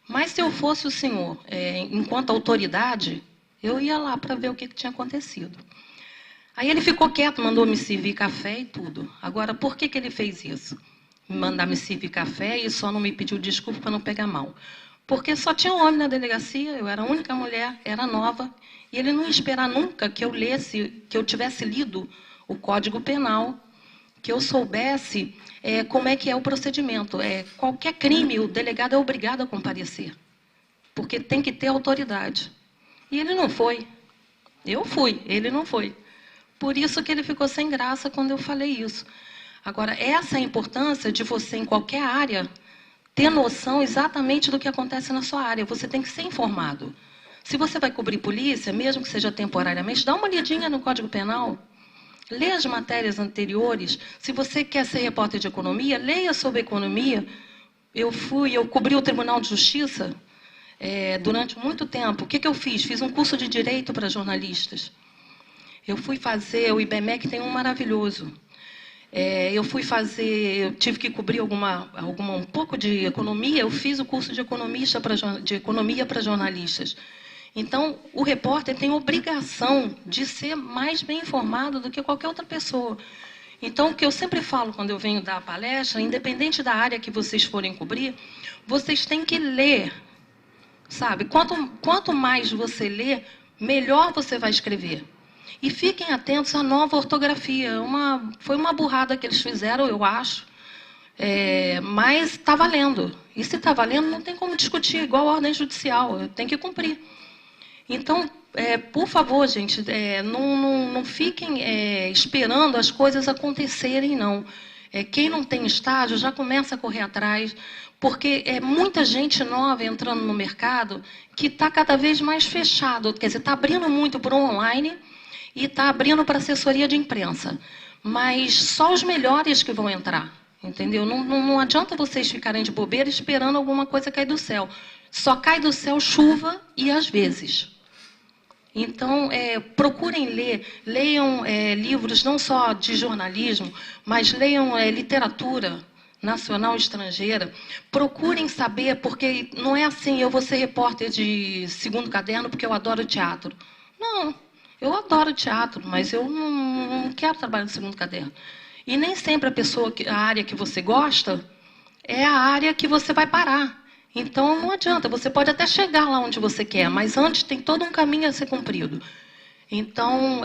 Mas se eu fosse o senhor, enquanto autoridade, eu ia lá para ver o que tinha acontecido. Aí ele ficou quieto, mandou me servir café e tudo. Agora, por que ele fez isso? Me mandar me servir café e só não me pediu desculpa para não pegar mal. Porque só tinha homem na delegacia, eu era a única mulher, era nova, e ele não ia esperar nunca que eu lesse, que eu tivesse lido o Código Penal, que eu soubesse como é que é o procedimento. Qualquer crime, o delegado é obrigado a comparecer, porque tem que ter autoridade. E ele não foi. Eu fui, ele não foi. Por isso que ele ficou sem graça quando eu falei isso. Agora, essa é a importância de você, em qualquer área, ter noção exatamente do que acontece na sua área. Você tem que ser informado. Se você vai cobrir polícia, mesmo que seja temporariamente, dá uma olhadinha no Código Penal. Lê as matérias anteriores. Se você quer ser repórter de economia, leia sobre economia. Eu cobri o Tribunal de Justiça durante muito tempo. O que eu fiz? Fiz um curso de Direito para jornalistas. Eu fui fazer, o IBMEC tem um maravilhoso. Eu tive que cobrir um pouco de economia, eu fiz o curso de economia para jornalistas. Então, o repórter tem obrigação de ser mais bem informado do que qualquer outra pessoa. Então, o que eu sempre falo quando eu venho dar a palestra, independente da área que vocês forem cobrir, vocês têm que ler, sabe? Quanto mais você lê, melhor você vai escrever. E fiquem atentos à nova ortografia. Foi uma burrada que eles fizeram, eu acho, mas está valendo. E se está valendo, não tem como discutir, igual a ordem judicial, tem que cumprir. Então, por favor, gente, não fiquem esperando as coisas acontecerem, não. Quem não tem estágio já começa a correr atrás, porque é muita gente nova entrando no mercado que está cada vez mais fechado, quer dizer, está abrindo muito para o online e está abrindo para assessoria de imprensa. Mas só os melhores que vão entrar, entendeu? Não adianta vocês ficarem de bobeira esperando alguma coisa cair do céu. Só cai do céu chuva e às vezes. Então, procurem leiam livros não só de jornalismo, mas leiam literatura nacional e estrangeira. Procurem saber, porque não é assim, eu vou ser repórter de segundo caderno porque eu adoro teatro. Não, eu adoro teatro, mas eu não quero trabalhar no segundo caderno. E nem sempre a área que você gosta é a área que você vai parar. Então, não adianta, você pode até chegar lá onde você quer, mas antes tem todo um caminho a ser cumprido. Então,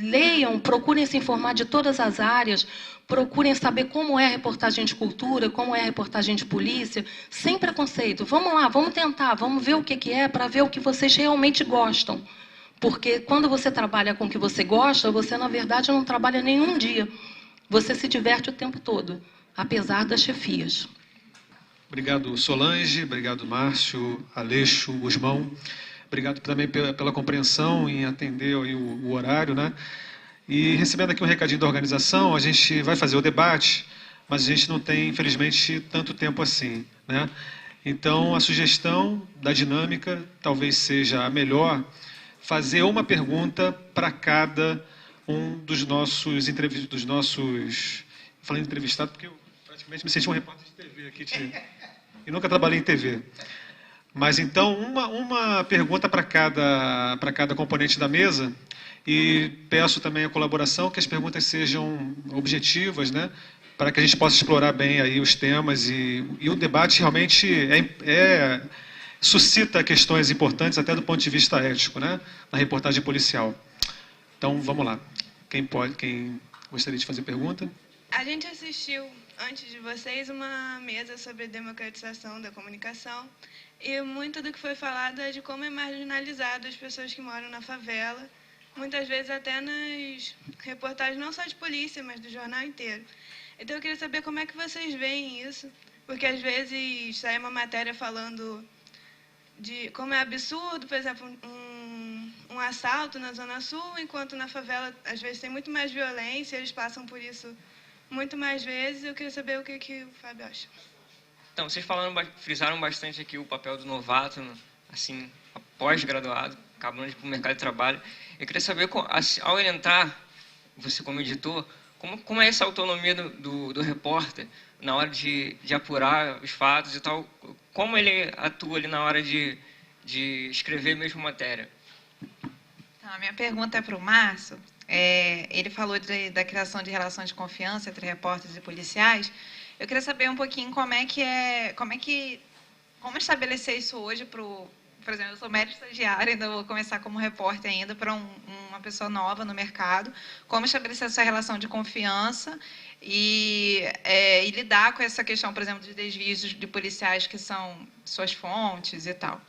leiam, procurem se informar de todas as áreas, procurem saber como é a reportagem de cultura, como é a reportagem de polícia, sem preconceito. Vamos lá, vamos tentar, vamos ver o que é, para ver o que vocês realmente gostam. Porque quando você trabalha com o que você gosta, você, na verdade, não trabalha nenhum dia. Você se diverte o tempo todo, apesar das chefias. Obrigado, Solange. Obrigado, Márcio, Aleixo, Gusmão. Obrigado também pela compreensão em atender aí o horário, né? E recebendo aqui um recadinho da organização, a gente vai fazer o debate, mas a gente não tem, infelizmente, tanto tempo assim, né? Então, a sugestão da dinâmica talvez seja a melhor, fazer uma pergunta para cada um dos nossos falando entrevistado, porque eu praticamente me senti um repórter de TV aqui, e nunca trabalhei em TV. Mas então, uma pergunta para cada componente da mesa, e peço também a colaboração, que as perguntas sejam objetivas, né, para que a gente possa explorar bem aí os temas, e o debate realmente suscita questões importantes até do ponto de vista ético, né, na reportagem policial. Então, vamos lá. Quem gostaria de fazer pergunta? A gente assistiu, antes de vocês, uma mesa sobre a democratização da comunicação, e muito do que foi falado é de como é marginalizado as pessoas que moram na favela, muitas vezes até nas reportagens não só de polícia, mas do jornal inteiro. Então eu queria saber como é que vocês veem isso, porque às vezes sai uma matéria falando de como é absurdo, por exemplo, um assalto na Zona Sul, enquanto na favela às vezes tem muito mais violência, eles passam por isso muito mais vezes. Eu queria saber o que o Fábio acha. Então, vocês frisaram bastante aqui o papel do novato, assim, pós-graduado, acabando de ir para o mercado de trabalho. Eu queria saber, ao ele entrar, você como editor, como é essa autonomia do repórter na hora de apurar os fatos e tal, como ele atua ali na hora de escrever mesmo matéria? Então, a minha pergunta é para o Márcio. Ele falou da criação de relações de confiança entre repórteres e policiais. Eu queria saber um pouquinho como é que como estabelecer isso hoje para por exemplo, eu sou médica estagiária, ainda vou começar como repórter ainda para uma pessoa nova no mercado. Como estabelecer essa relação de confiança e lidar com essa questão, por exemplo, de desvios de policiais que são suas fontes e tal.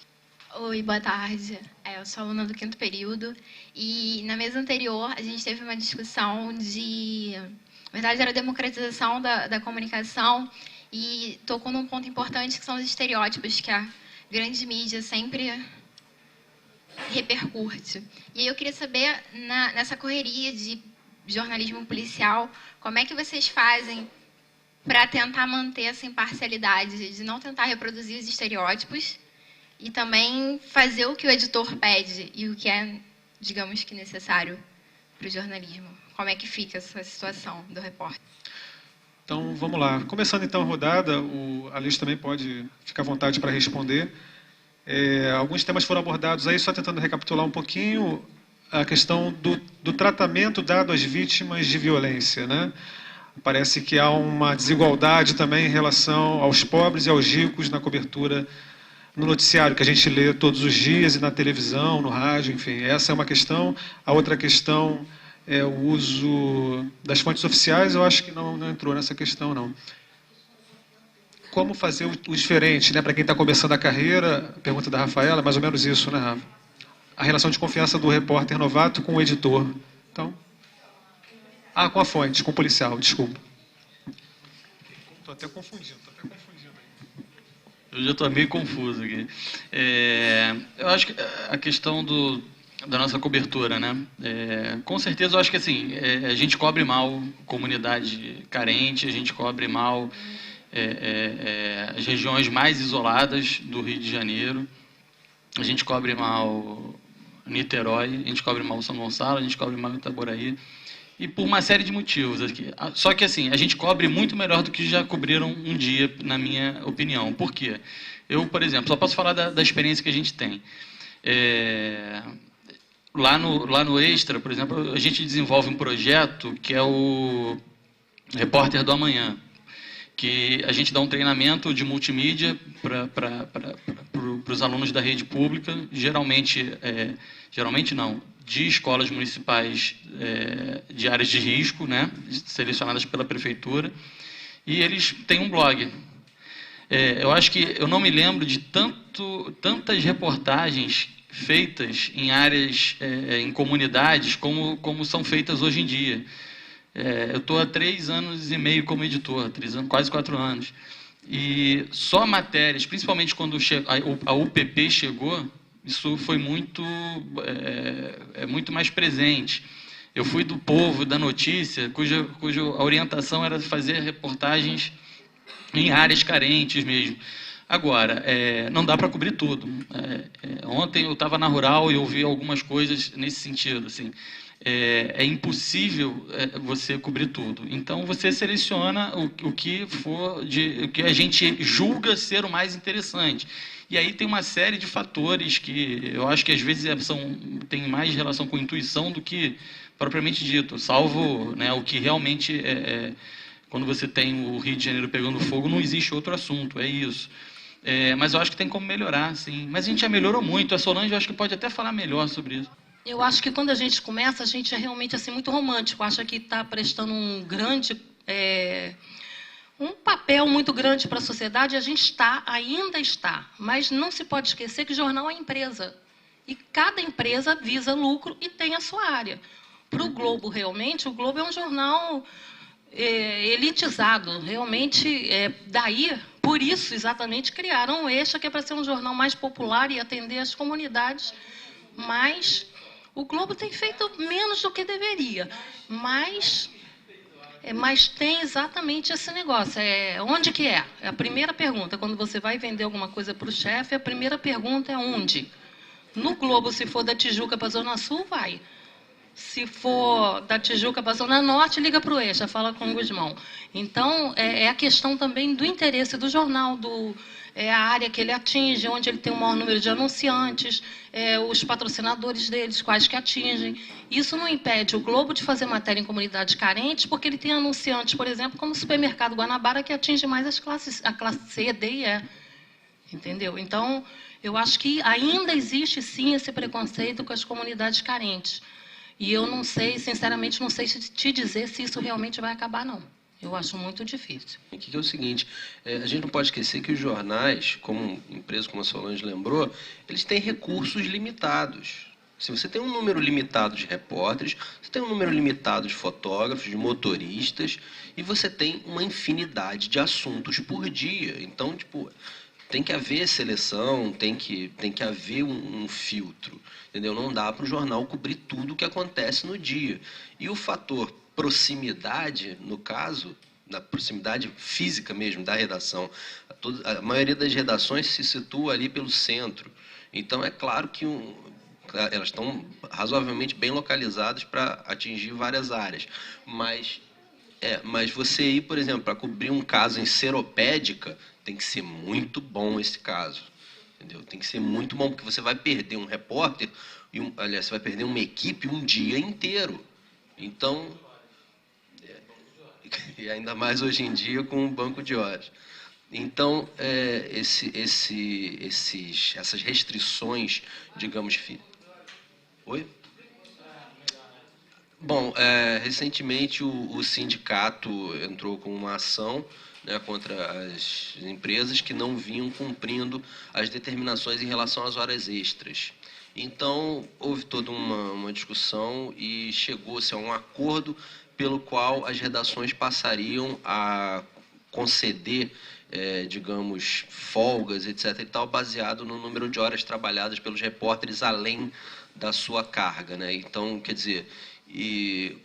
Oi, boa tarde. Eu sou aluna do 5º período e na mesa anterior a gente teve uma discussão na verdade, era a democratização da comunicação e tocou num ponto importante que são os estereótipos que a grande mídia sempre repercute. E aí eu queria saber, nessa correria de jornalismo policial, como é que vocês fazem para tentar manter essa imparcialidade, de não tentar reproduzir os estereótipos e também fazer o que o editor pede e o que é, digamos que, necessário para o jornalismo? Como é que fica essa situação do repórter? Então, vamos lá. Começando, então, a rodada, a Alice também pode ficar à vontade para responder. Alguns temas foram abordados aí, só tentando recapitular um pouquinho a questão do tratamento dado às vítimas de violência, né? Parece que há uma desigualdade também em relação aos pobres e aos ricos na cobertura no noticiário, que a gente lê todos os dias, e na televisão, no rádio, enfim. Essa é uma questão. A outra questão é o uso das fontes oficiais. Eu acho que não entrou nessa questão, não. Como fazer o diferente, né? Para quem está começando a carreira, a pergunta da Rafaela, mais ou menos isso, né, Rafa? A relação de confiança do repórter novato com o editor. Então, com a fonte, com o policial, desculpa. Estou até confundindo. Eu já estou meio confuso aqui. Eu acho que a questão da nossa cobertura, né? Com certeza, eu acho que assim, a gente cobre mal comunidade carente, a gente cobre mal as regiões mais isoladas do Rio de Janeiro, a gente cobre mal Niterói, a gente cobre mal São Gonçalo, a gente cobre mal Itaboraí, e por uma série de motivos aqui. Só que assim, a gente cobre muito melhor do que já cobriram um dia, na minha opinião. Por quê? Eu, por exemplo, só posso falar da experiência que a gente tem. Lá no Extra, por exemplo, a gente desenvolve um projeto que é o Repórter do Amanhã, que a gente dá um treinamento de multimídia para os alunos da rede pública, geralmente não, de escolas municipais de áreas de risco, né, selecionadas pela prefeitura, e eles têm um blog. Eu acho que eu não me lembro de tantas reportagens feitas em áreas, em comunidades, como são feitas hoje em dia. Eu estou há 3 anos e meio como editor, 3 anos, quase 4 anos. E só matérias, principalmente quando a UPP chegou, isso foi muito mais presente. Eu fui do Povo, da Notícia, cuja orientação era fazer reportagens em áreas carentes mesmo. Agora, não dá para cobrir tudo. Ontem eu estava na Rural e ouvi algumas coisas nesse sentido, assim. É impossível você cobrir tudo. Então, você seleciona o que a gente julga ser o mais interessante. E aí tem uma série de fatores que eu acho que às vezes tem mais relação com intuição do que propriamente dito, salvo, né, o que realmente quando você tem o Rio de Janeiro pegando fogo, não existe outro assunto, é isso. Mas eu acho que tem como melhorar, sim. Mas a gente já melhorou muito. A Solange, eu acho que pode até falar melhor sobre isso. Eu acho que quando a gente começa, a gente é realmente assim, muito romântico. Acha que está prestando um papel muito grande para a sociedade. A gente ainda está. Mas não se pode esquecer que jornal é empresa. E cada empresa visa lucro e tem a sua área. Para o Globo, realmente, o Globo é um jornal elitizado. Realmente, daí, por isso, exatamente, criaram o Extra, que é para ser um jornal mais popular e atender as comunidades. Mas o Globo tem feito menos do que deveria. Mas tem exatamente esse negócio. Onde que é? É a primeira pergunta. Quando você vai vender alguma coisa para o chefe, a primeira pergunta é onde? No Globo, se for da Tijuca para a Zona Sul, vai. Se for da Tijuca para a Zona Norte, liga para o Extra, fala com o Guzmão. Então, é a questão também do interesse do jornal, a área que ele atinge, onde ele tem o maior número de anunciantes, os patrocinadores deles, quais que atingem. Isso não impede o Globo de fazer matéria em comunidades carentes, porque ele tem anunciantes, por exemplo, como o Supermercado Guanabara, que atinge mais a classe C, D e E. entendeu? Então, eu acho que ainda existe, sim, esse preconceito com as comunidades carentes. E eu não sei, sinceramente, não sei te dizer se isso realmente vai acabar, não. Eu acho muito difícil. Que é o seguinte, a gente não pode esquecer que os jornais, como empresa, como a Solange lembrou, eles têm recursos limitados. Se você tem um número limitado de repórteres, você tem um número limitado de fotógrafos, de motoristas, e você tem uma infinidade de assuntos por dia. Então, tipo, tem que haver seleção, tem que haver um filtro, entendeu? Não dá para o jornal cobrir tudo o que acontece no dia. E o fator proximidade, no caso, na proximidade física mesmo da redação, a maioria das redações se situa ali pelo centro. Então, é claro que elas estão razoavelmente bem localizadas para atingir várias áreas. Mas você ir, por exemplo, para cobrir um caso em Seropédica, tem que ser muito bom esse caso. Entendeu? Tem que ser muito bom, porque você vai perder um repórter, aliás, você vai perder uma equipe um dia inteiro. Então, e ainda mais hoje em dia com um banco de horas. Então, essas restrições, digamos... Oi? Bom, recentemente o sindicato entrou com uma ação, né, contra as empresas que não vinham cumprindo as determinações em relação às horas extras. Então, houve toda uma discussão e chegou-se a um acordo pelo qual as redações passariam a conceder, digamos, folgas, etc. e tal, baseado no número de horas trabalhadas pelos repórteres além da sua carga, né? Então, quer dizer, e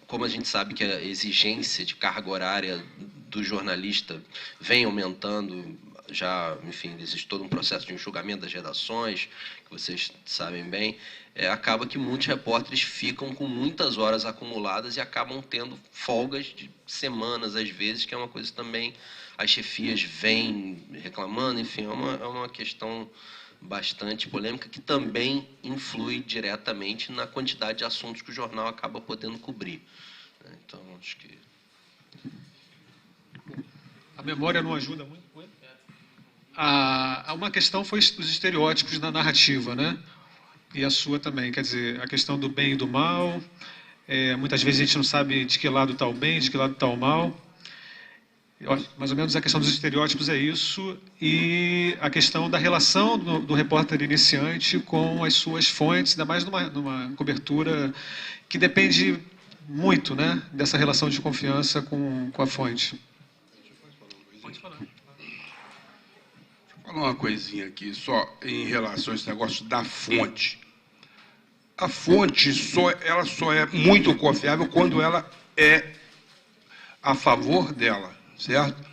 como a gente sabe que a exigência de carga horária do jornalista vem aumentando, já, enfim, existe todo um processo de enxugamento das redações, que vocês sabem bem, acaba que muitos repórteres ficam com muitas horas acumuladas e acabam tendo folgas de semanas, às vezes, que é uma coisa também, as chefias vêm reclamando, enfim, é uma questão bastante polêmica que também influi diretamente na quantidade de assuntos que o jornal acaba podendo cobrir. Então, acho que... A memória não ajuda muito? Uma questão foi os estereótipos na narrativa, né? E a sua também, quer dizer, a questão do bem e do mal. Muitas vezes a gente não sabe de que lado está o bem, de que lado está o mal. Mais ou menos a questão dos estereótipos é isso. E a questão da relação do repórter iniciante com as suas fontes, ainda mais numa cobertura que depende muito, né, dessa relação de confiança com a fonte. Pode falar. Vou falar uma coisinha aqui, só em relação a esse negócio da fonte. A fonte ela só é muito confiável quando ela é a favor dela, certo?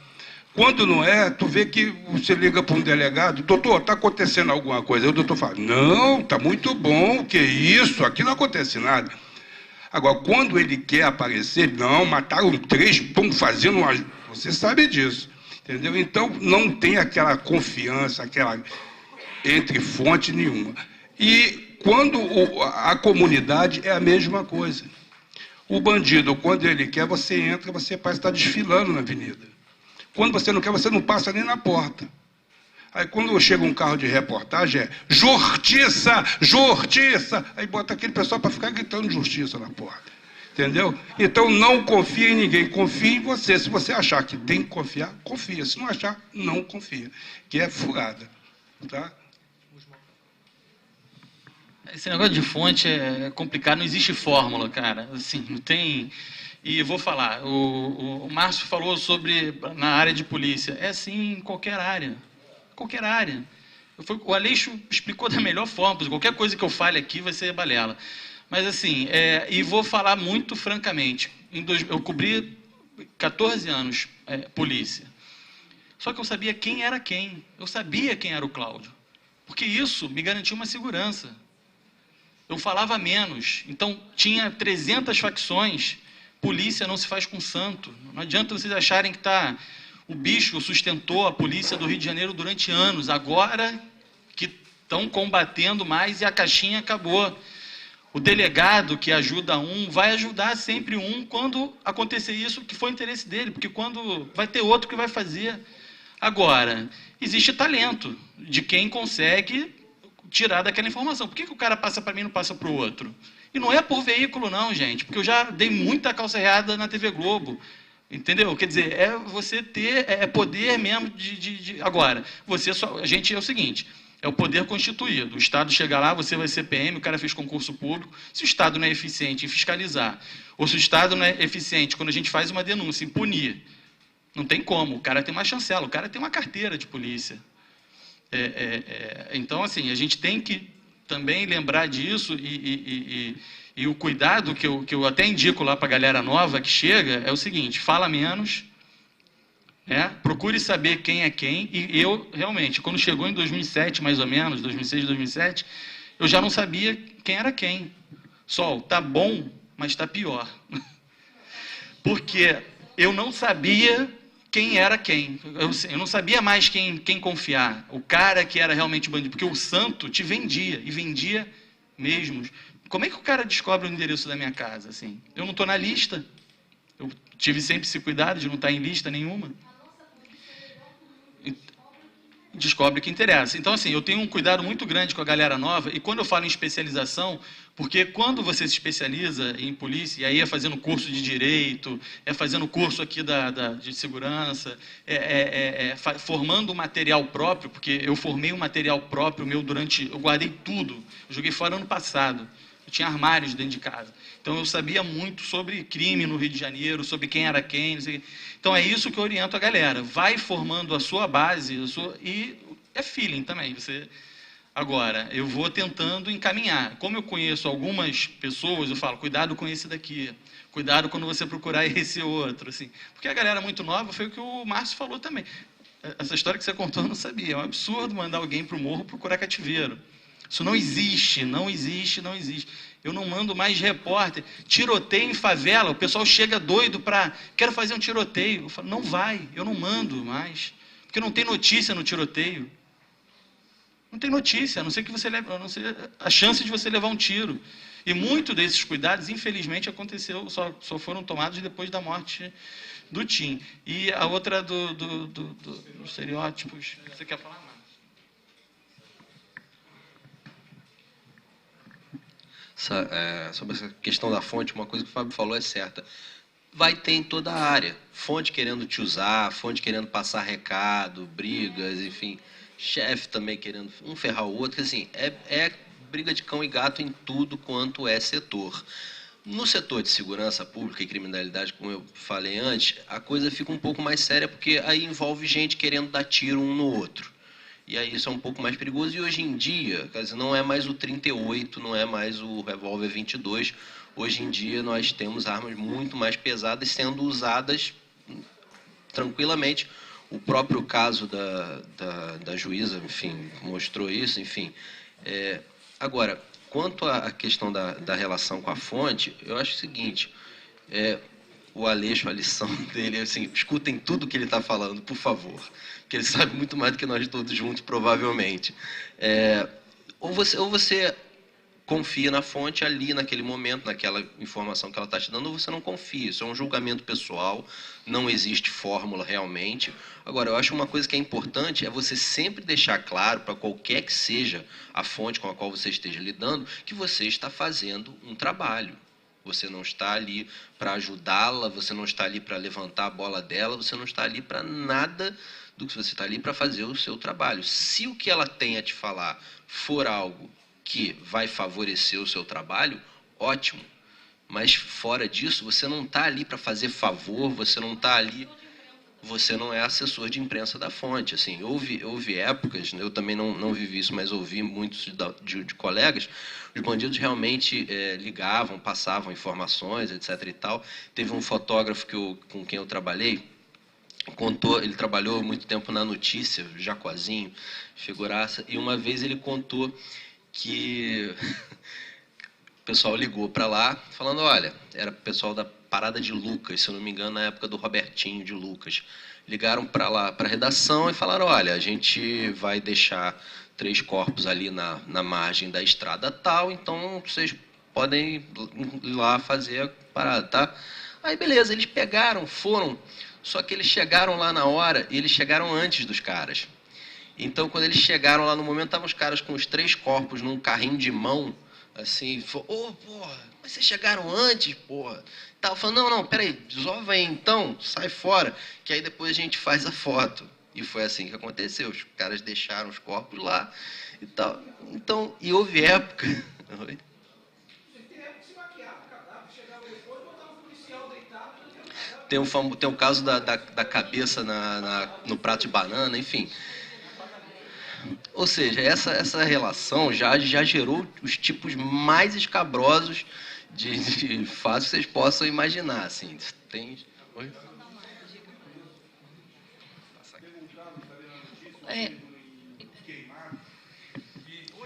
Quando não é, tu vê que você liga para um delegado, doutor, está acontecendo alguma coisa? Aí o doutor fala, não, está muito bom, que isso, aqui não acontece nada. Agora, quando ele quer aparecer, não, mataram 3, estão fazendo uma... Você sabe disso, entendeu? Então, não tem aquela confiança, entre fonte nenhuma. E quando a comunidade é a mesma coisa. O bandido, quando ele quer, você entra, você parece estar desfilando na avenida. Quando você não quer, você não passa nem na porta. Aí, quando chega um carro de reportagem, é justiça, justiça! Aí bota aquele pessoal para ficar gritando justiça na porta. Entendeu? Então, não confia em ninguém, confia em você. Se você achar que tem que confiar, confia. Se não achar, não confia. Que é furada. Tá? Esse negócio de fonte é complicado, não existe fórmula, cara. Assim, não tem... E vou falar, o Márcio falou sobre na área de polícia. É assim em qualquer área. Qualquer área. O Aleixo explicou da melhor forma. Qualquer coisa que eu fale aqui vai ser balela. Mas assim, e vou falar muito francamente. Eu cobri 14 anos polícia. Só que eu sabia quem era quem. Eu sabia quem era o Cláudio. Porque isso me garantia uma segurança. Eu falava menos. Então, tinha 300 facções. Polícia não se faz com santo. Não adianta vocês acharem que o bicho sustentou a polícia do Rio de Janeiro durante anos. Agora que estão combatendo mais e a caixinha acabou. O delegado que ajuda vai ajudar sempre quando acontecer isso que foi interesse dele, porque quando vai ter outro que vai fazer. Agora, existe talento de quem consegue tirar daquela informação. Por que o cara passa para mim e não passa para o outro? E não é por veículo, não, gente, porque eu já dei muita calçarreada na TV Globo. Entendeu? Quer dizer, é você ter poder mesmo Agora, a gente é o seguinte, é o poder constituído. O Estado chega lá, você vai ser PM, o cara fez concurso público. Se o Estado não é eficiente em fiscalizar, ou se o Estado não é eficiente quando a gente faz uma denúncia, em punir, não tem como. O cara tem uma chancela, o cara tem uma carteira de polícia. Então, assim, a gente tem que também lembrar disso e o cuidado que eu até indico lá para a galera nova que chega é o seguinte: fala menos, né? Procure saber quem é quem. E eu, realmente, quando chegou em 2007, mais ou menos, 2006, 2007, eu já não sabia quem era quem. Sol, tá bom, mas tá pior. Porque eu não sabia quem era quem. Eu não sabia mais quem confiar. O cara que era realmente bandido. Porque o santo te vendia, e vendia mesmo. Como é que o cara descobre o endereço da minha casa? Assim? Eu não estou na lista. Eu tive sempre esse cuidado de não estar em lista nenhuma. Descobre o que interessa. Então, assim, eu tenho um cuidado muito grande com a galera nova, e quando eu falo em especialização, porque quando você se especializa em polícia, e aí é fazendo curso de direito, é fazendo curso aqui de segurança, formando um material próprio, porque eu formei um material próprio meu eu guardei tudo, eu joguei fora ano passado. Eu tinha armários dentro de casa. Então, eu sabia muito sobre crime no Rio de Janeiro, sobre quem era quem, não sei o quê. Então, é isso que eu oriento a galera. Vai formando a sua base, e é feeling também. Agora, eu vou tentando encaminhar. Como eu conheço algumas pessoas, eu falo, cuidado com esse daqui. Cuidado quando você procurar esse outro. Assim. Porque a galera muito nova, foi o que o Márcio falou também. Essa história que você contou, eu não sabia. É um absurdo mandar alguém para o morro procurar cativeiro. Isso não existe, não existe, não existe. Eu não mando mais repórter. Tiroteio em favela, o pessoal chega doido para... Quero fazer um tiroteio. Eu falo, não vai, eu não mando mais. Porque não tem notícia no tiroteio. Não tem notícia, a não ser que você leve... A não ser a chance de você levar um tiro. E muito desses cuidados, infelizmente, aconteceu, só foram tomados depois da morte do Tim. E a outra dos estereótipos... Você quer falar? Sobre essa questão da fonte, uma coisa que o Fábio falou é certa. Vai ter em toda a área. Fonte querendo te usar, fonte querendo passar recado, brigas, enfim. Chefe também querendo um ferrar o outro. Assim, é briga de cão e gato em tudo quanto é setor. No setor de segurança pública e criminalidade, como eu falei antes, a coisa fica um pouco mais séria, porque aí envolve gente querendo dar tiro um no outro. E aí isso é um pouco mais perigoso. E hoje em dia, quer dizer, não é mais o 38, não é mais o revólver 22. Hoje em dia nós temos armas muito mais pesadas sendo usadas tranquilamente. O próprio caso da juíza, enfim, mostrou isso, enfim. Agora, quanto à questão da relação com a fonte, eu acho o seguinte, o Aleixo, a lição dele é assim, escutem tudo que ele está falando, por favor. Porque ele sabe muito mais do que nós todos juntos, provavelmente. Ou você confia na fonte ali, naquele momento, naquela informação que ela está te dando, ou você não confia. Isso é um julgamento pessoal, não existe fórmula realmente. Agora, eu acho uma coisa que é importante é você sempre deixar claro, para qualquer que seja a fonte com a qual você esteja lidando, que você está fazendo um trabalho. Você não está ali para ajudá-la, você não está ali para levantar a bola dela, você não está ali para nada do que você está ali para fazer o seu trabalho. Se o que ela tem a te falar for algo que vai favorecer o seu trabalho, ótimo. Mas fora disso, você não está ali para fazer favor, você não está ali... Você não é assessor de imprensa da fonte. Assim, houve épocas, eu também não vivi isso, mas ouvi muitos de colegas, os bandidos realmente ligavam, passavam informações, etc. e tal. Teve um fotógrafo com quem eu trabalhei, contou, ele trabalhou muito tempo na Notícia, Jacozinho, figuraça, e uma vez ele contou que o pessoal ligou para lá, falando, olha, era o pessoal da Parada de Lucas, se eu não me engano, na época do Robertinho de Lucas. Ligaram para lá, para a redação, e falaram, olha, a gente vai deixar 3 corpos ali na margem da estrada tal, então vocês podem ir lá fazer a parada, tá? Aí, beleza, eles pegaram, foram, Só que eles chegaram lá na hora e eles chegaram antes dos caras. Então, quando eles chegaram lá no momento, estavam os caras com os 3 corpos num carrinho de mão, assim, falou, porra, mas vocês chegaram antes, porra. Tava falando, não, peraí, desova aí então, sai fora, que aí depois a gente faz a foto. E foi assim que aconteceu, os caras deixaram os corpos lá e tal. Então, e houve época... Tem o caso da cabeça no prato de banana, enfim. Ou seja, essa relação já gerou os tipos mais escabrosos de fatos que vocês possam imaginar. Assim. Tem... Oi?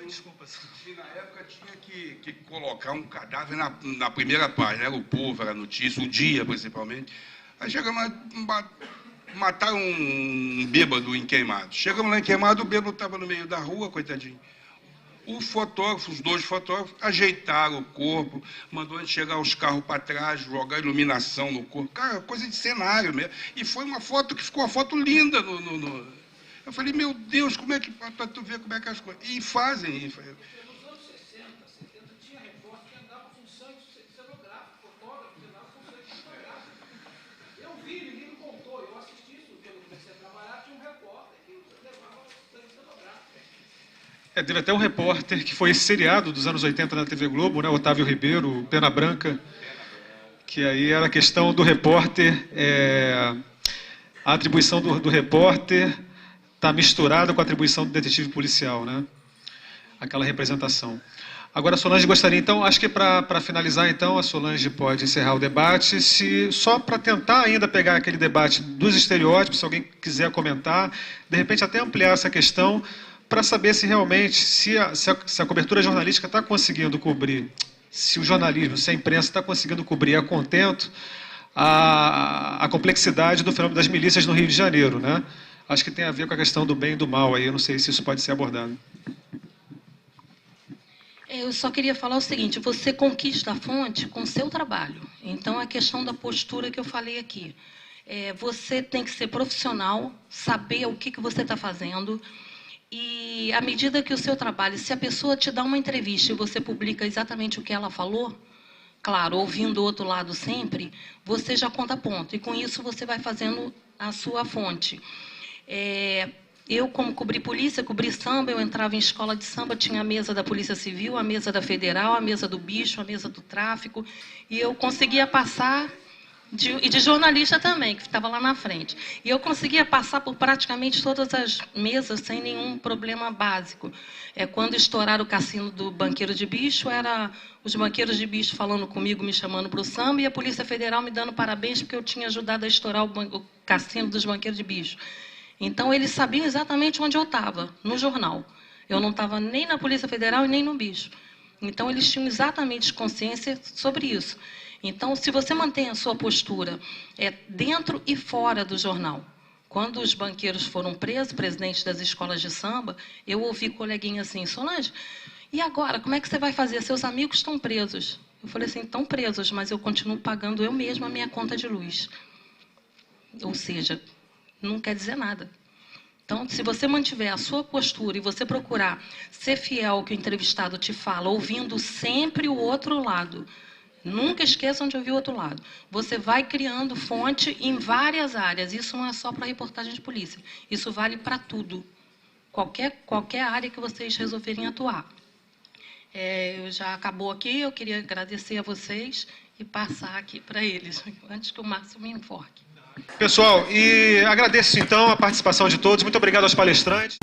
Desculpa. E na época tinha que colocar um cadáver na primeira página. Era o povo, era a notícia, o dia principalmente. Aí chegamos lá, mataram um bêbado em Queimado. Chegamos lá em Queimado, o bêbado estava no meio da rua, coitadinho. O fotógrafo, os 2 fotógrafos, ajeitaram o corpo, mandou a gente chegar os carros para trás, jogar iluminação no corpo. Cara, coisa de cenário mesmo. E foi uma foto que ficou uma foto linda Eu falei, meu Deus, como é que... Para tu ver como é que as coisas... E fazem. Nos anos 60, 70, tinha repórter que andava com sangue cenográfico, fotógrafo que andava com sangue cenográfico. Eu vi, ninguém me contou, eu assisti isso, quando eu comecei a trabalhar, tinha um repórter que levava sangue cenográfico. Teve até um repórter que foi seriado dos anos 80 na TV Globo, né, Otávio Ribeiro, Pena Branca, que aí era a questão do repórter, a atribuição do repórter está misturada com a atribuição do detetive policial, né? Aquela representação. Agora, a Solange gostaria, então, acho que para finalizar, então, a Solange pode encerrar o debate, só para tentar ainda pegar aquele debate dos estereótipos, se alguém quiser comentar, de repente até ampliar essa questão, para saber se realmente, se a cobertura jornalística está conseguindo cobrir, se o jornalismo, se a imprensa está conseguindo cobrir a contento a complexidade do fenômeno das milícias no Rio de Janeiro, né? Acho que tem a ver com a questão do bem e do mal aí, eu não sei se isso pode ser abordado. Eu só queria falar o seguinte, você conquista a fonte com o seu trabalho. Então, a questão da postura que eu falei aqui. Você tem que ser profissional, saber o que você está fazendo, e à medida que o seu trabalho, se a pessoa te dá uma entrevista e você publica exatamente o que ela falou, claro, ouvindo o outro lado sempre, você já conta ponto. E com isso você vai fazendo a sua fonte. Eu, como cobri polícia, cobri samba, eu entrava em escola de samba, tinha a mesa da Polícia Civil, a mesa da Federal, a mesa do bicho, a mesa do tráfico, e eu conseguia passar, e de jornalista também, que estava lá na frente. E eu conseguia passar por praticamente todas as mesas sem nenhum problema básico. Quando estouraram o cassino do Banqueiro de Bicho, era os banqueiros de bicho falando comigo, me chamando para o samba, e a Polícia Federal me dando parabéns porque eu tinha ajudado a estourar o cassino dos Banqueiros de Bicho. Então, eles sabiam exatamente onde eu estava, no jornal. Eu não estava nem na Polícia Federal e nem no bicho. Então, eles tinham exatamente consciência sobre isso. Então, se você mantém a sua postura dentro e fora do jornal. Quando os banqueiros foram presos, presidentes das escolas de samba, eu ouvi coleguinha assim, Solange, e agora, como é que você vai fazer? Seus amigos estão presos. Eu falei assim, estão presos, mas eu continuo pagando eu mesma a minha conta de luz. Ou seja, não quer dizer nada. Então, se você mantiver a sua postura e você procurar ser fiel ao que o entrevistado te fala, ouvindo sempre o outro lado, nunca esqueçam de ouvir o outro lado. Você vai criando fonte em várias áreas. Isso não é só para reportagem de polícia. Isso vale para tudo. Qualquer área que vocês resolverem atuar. Já acabou aqui. Eu queria agradecer a vocês e passar aqui para eles, antes que o Márcio me enforque. Pessoal, e agradeço então a participação de todos. Muito obrigado aos palestrantes.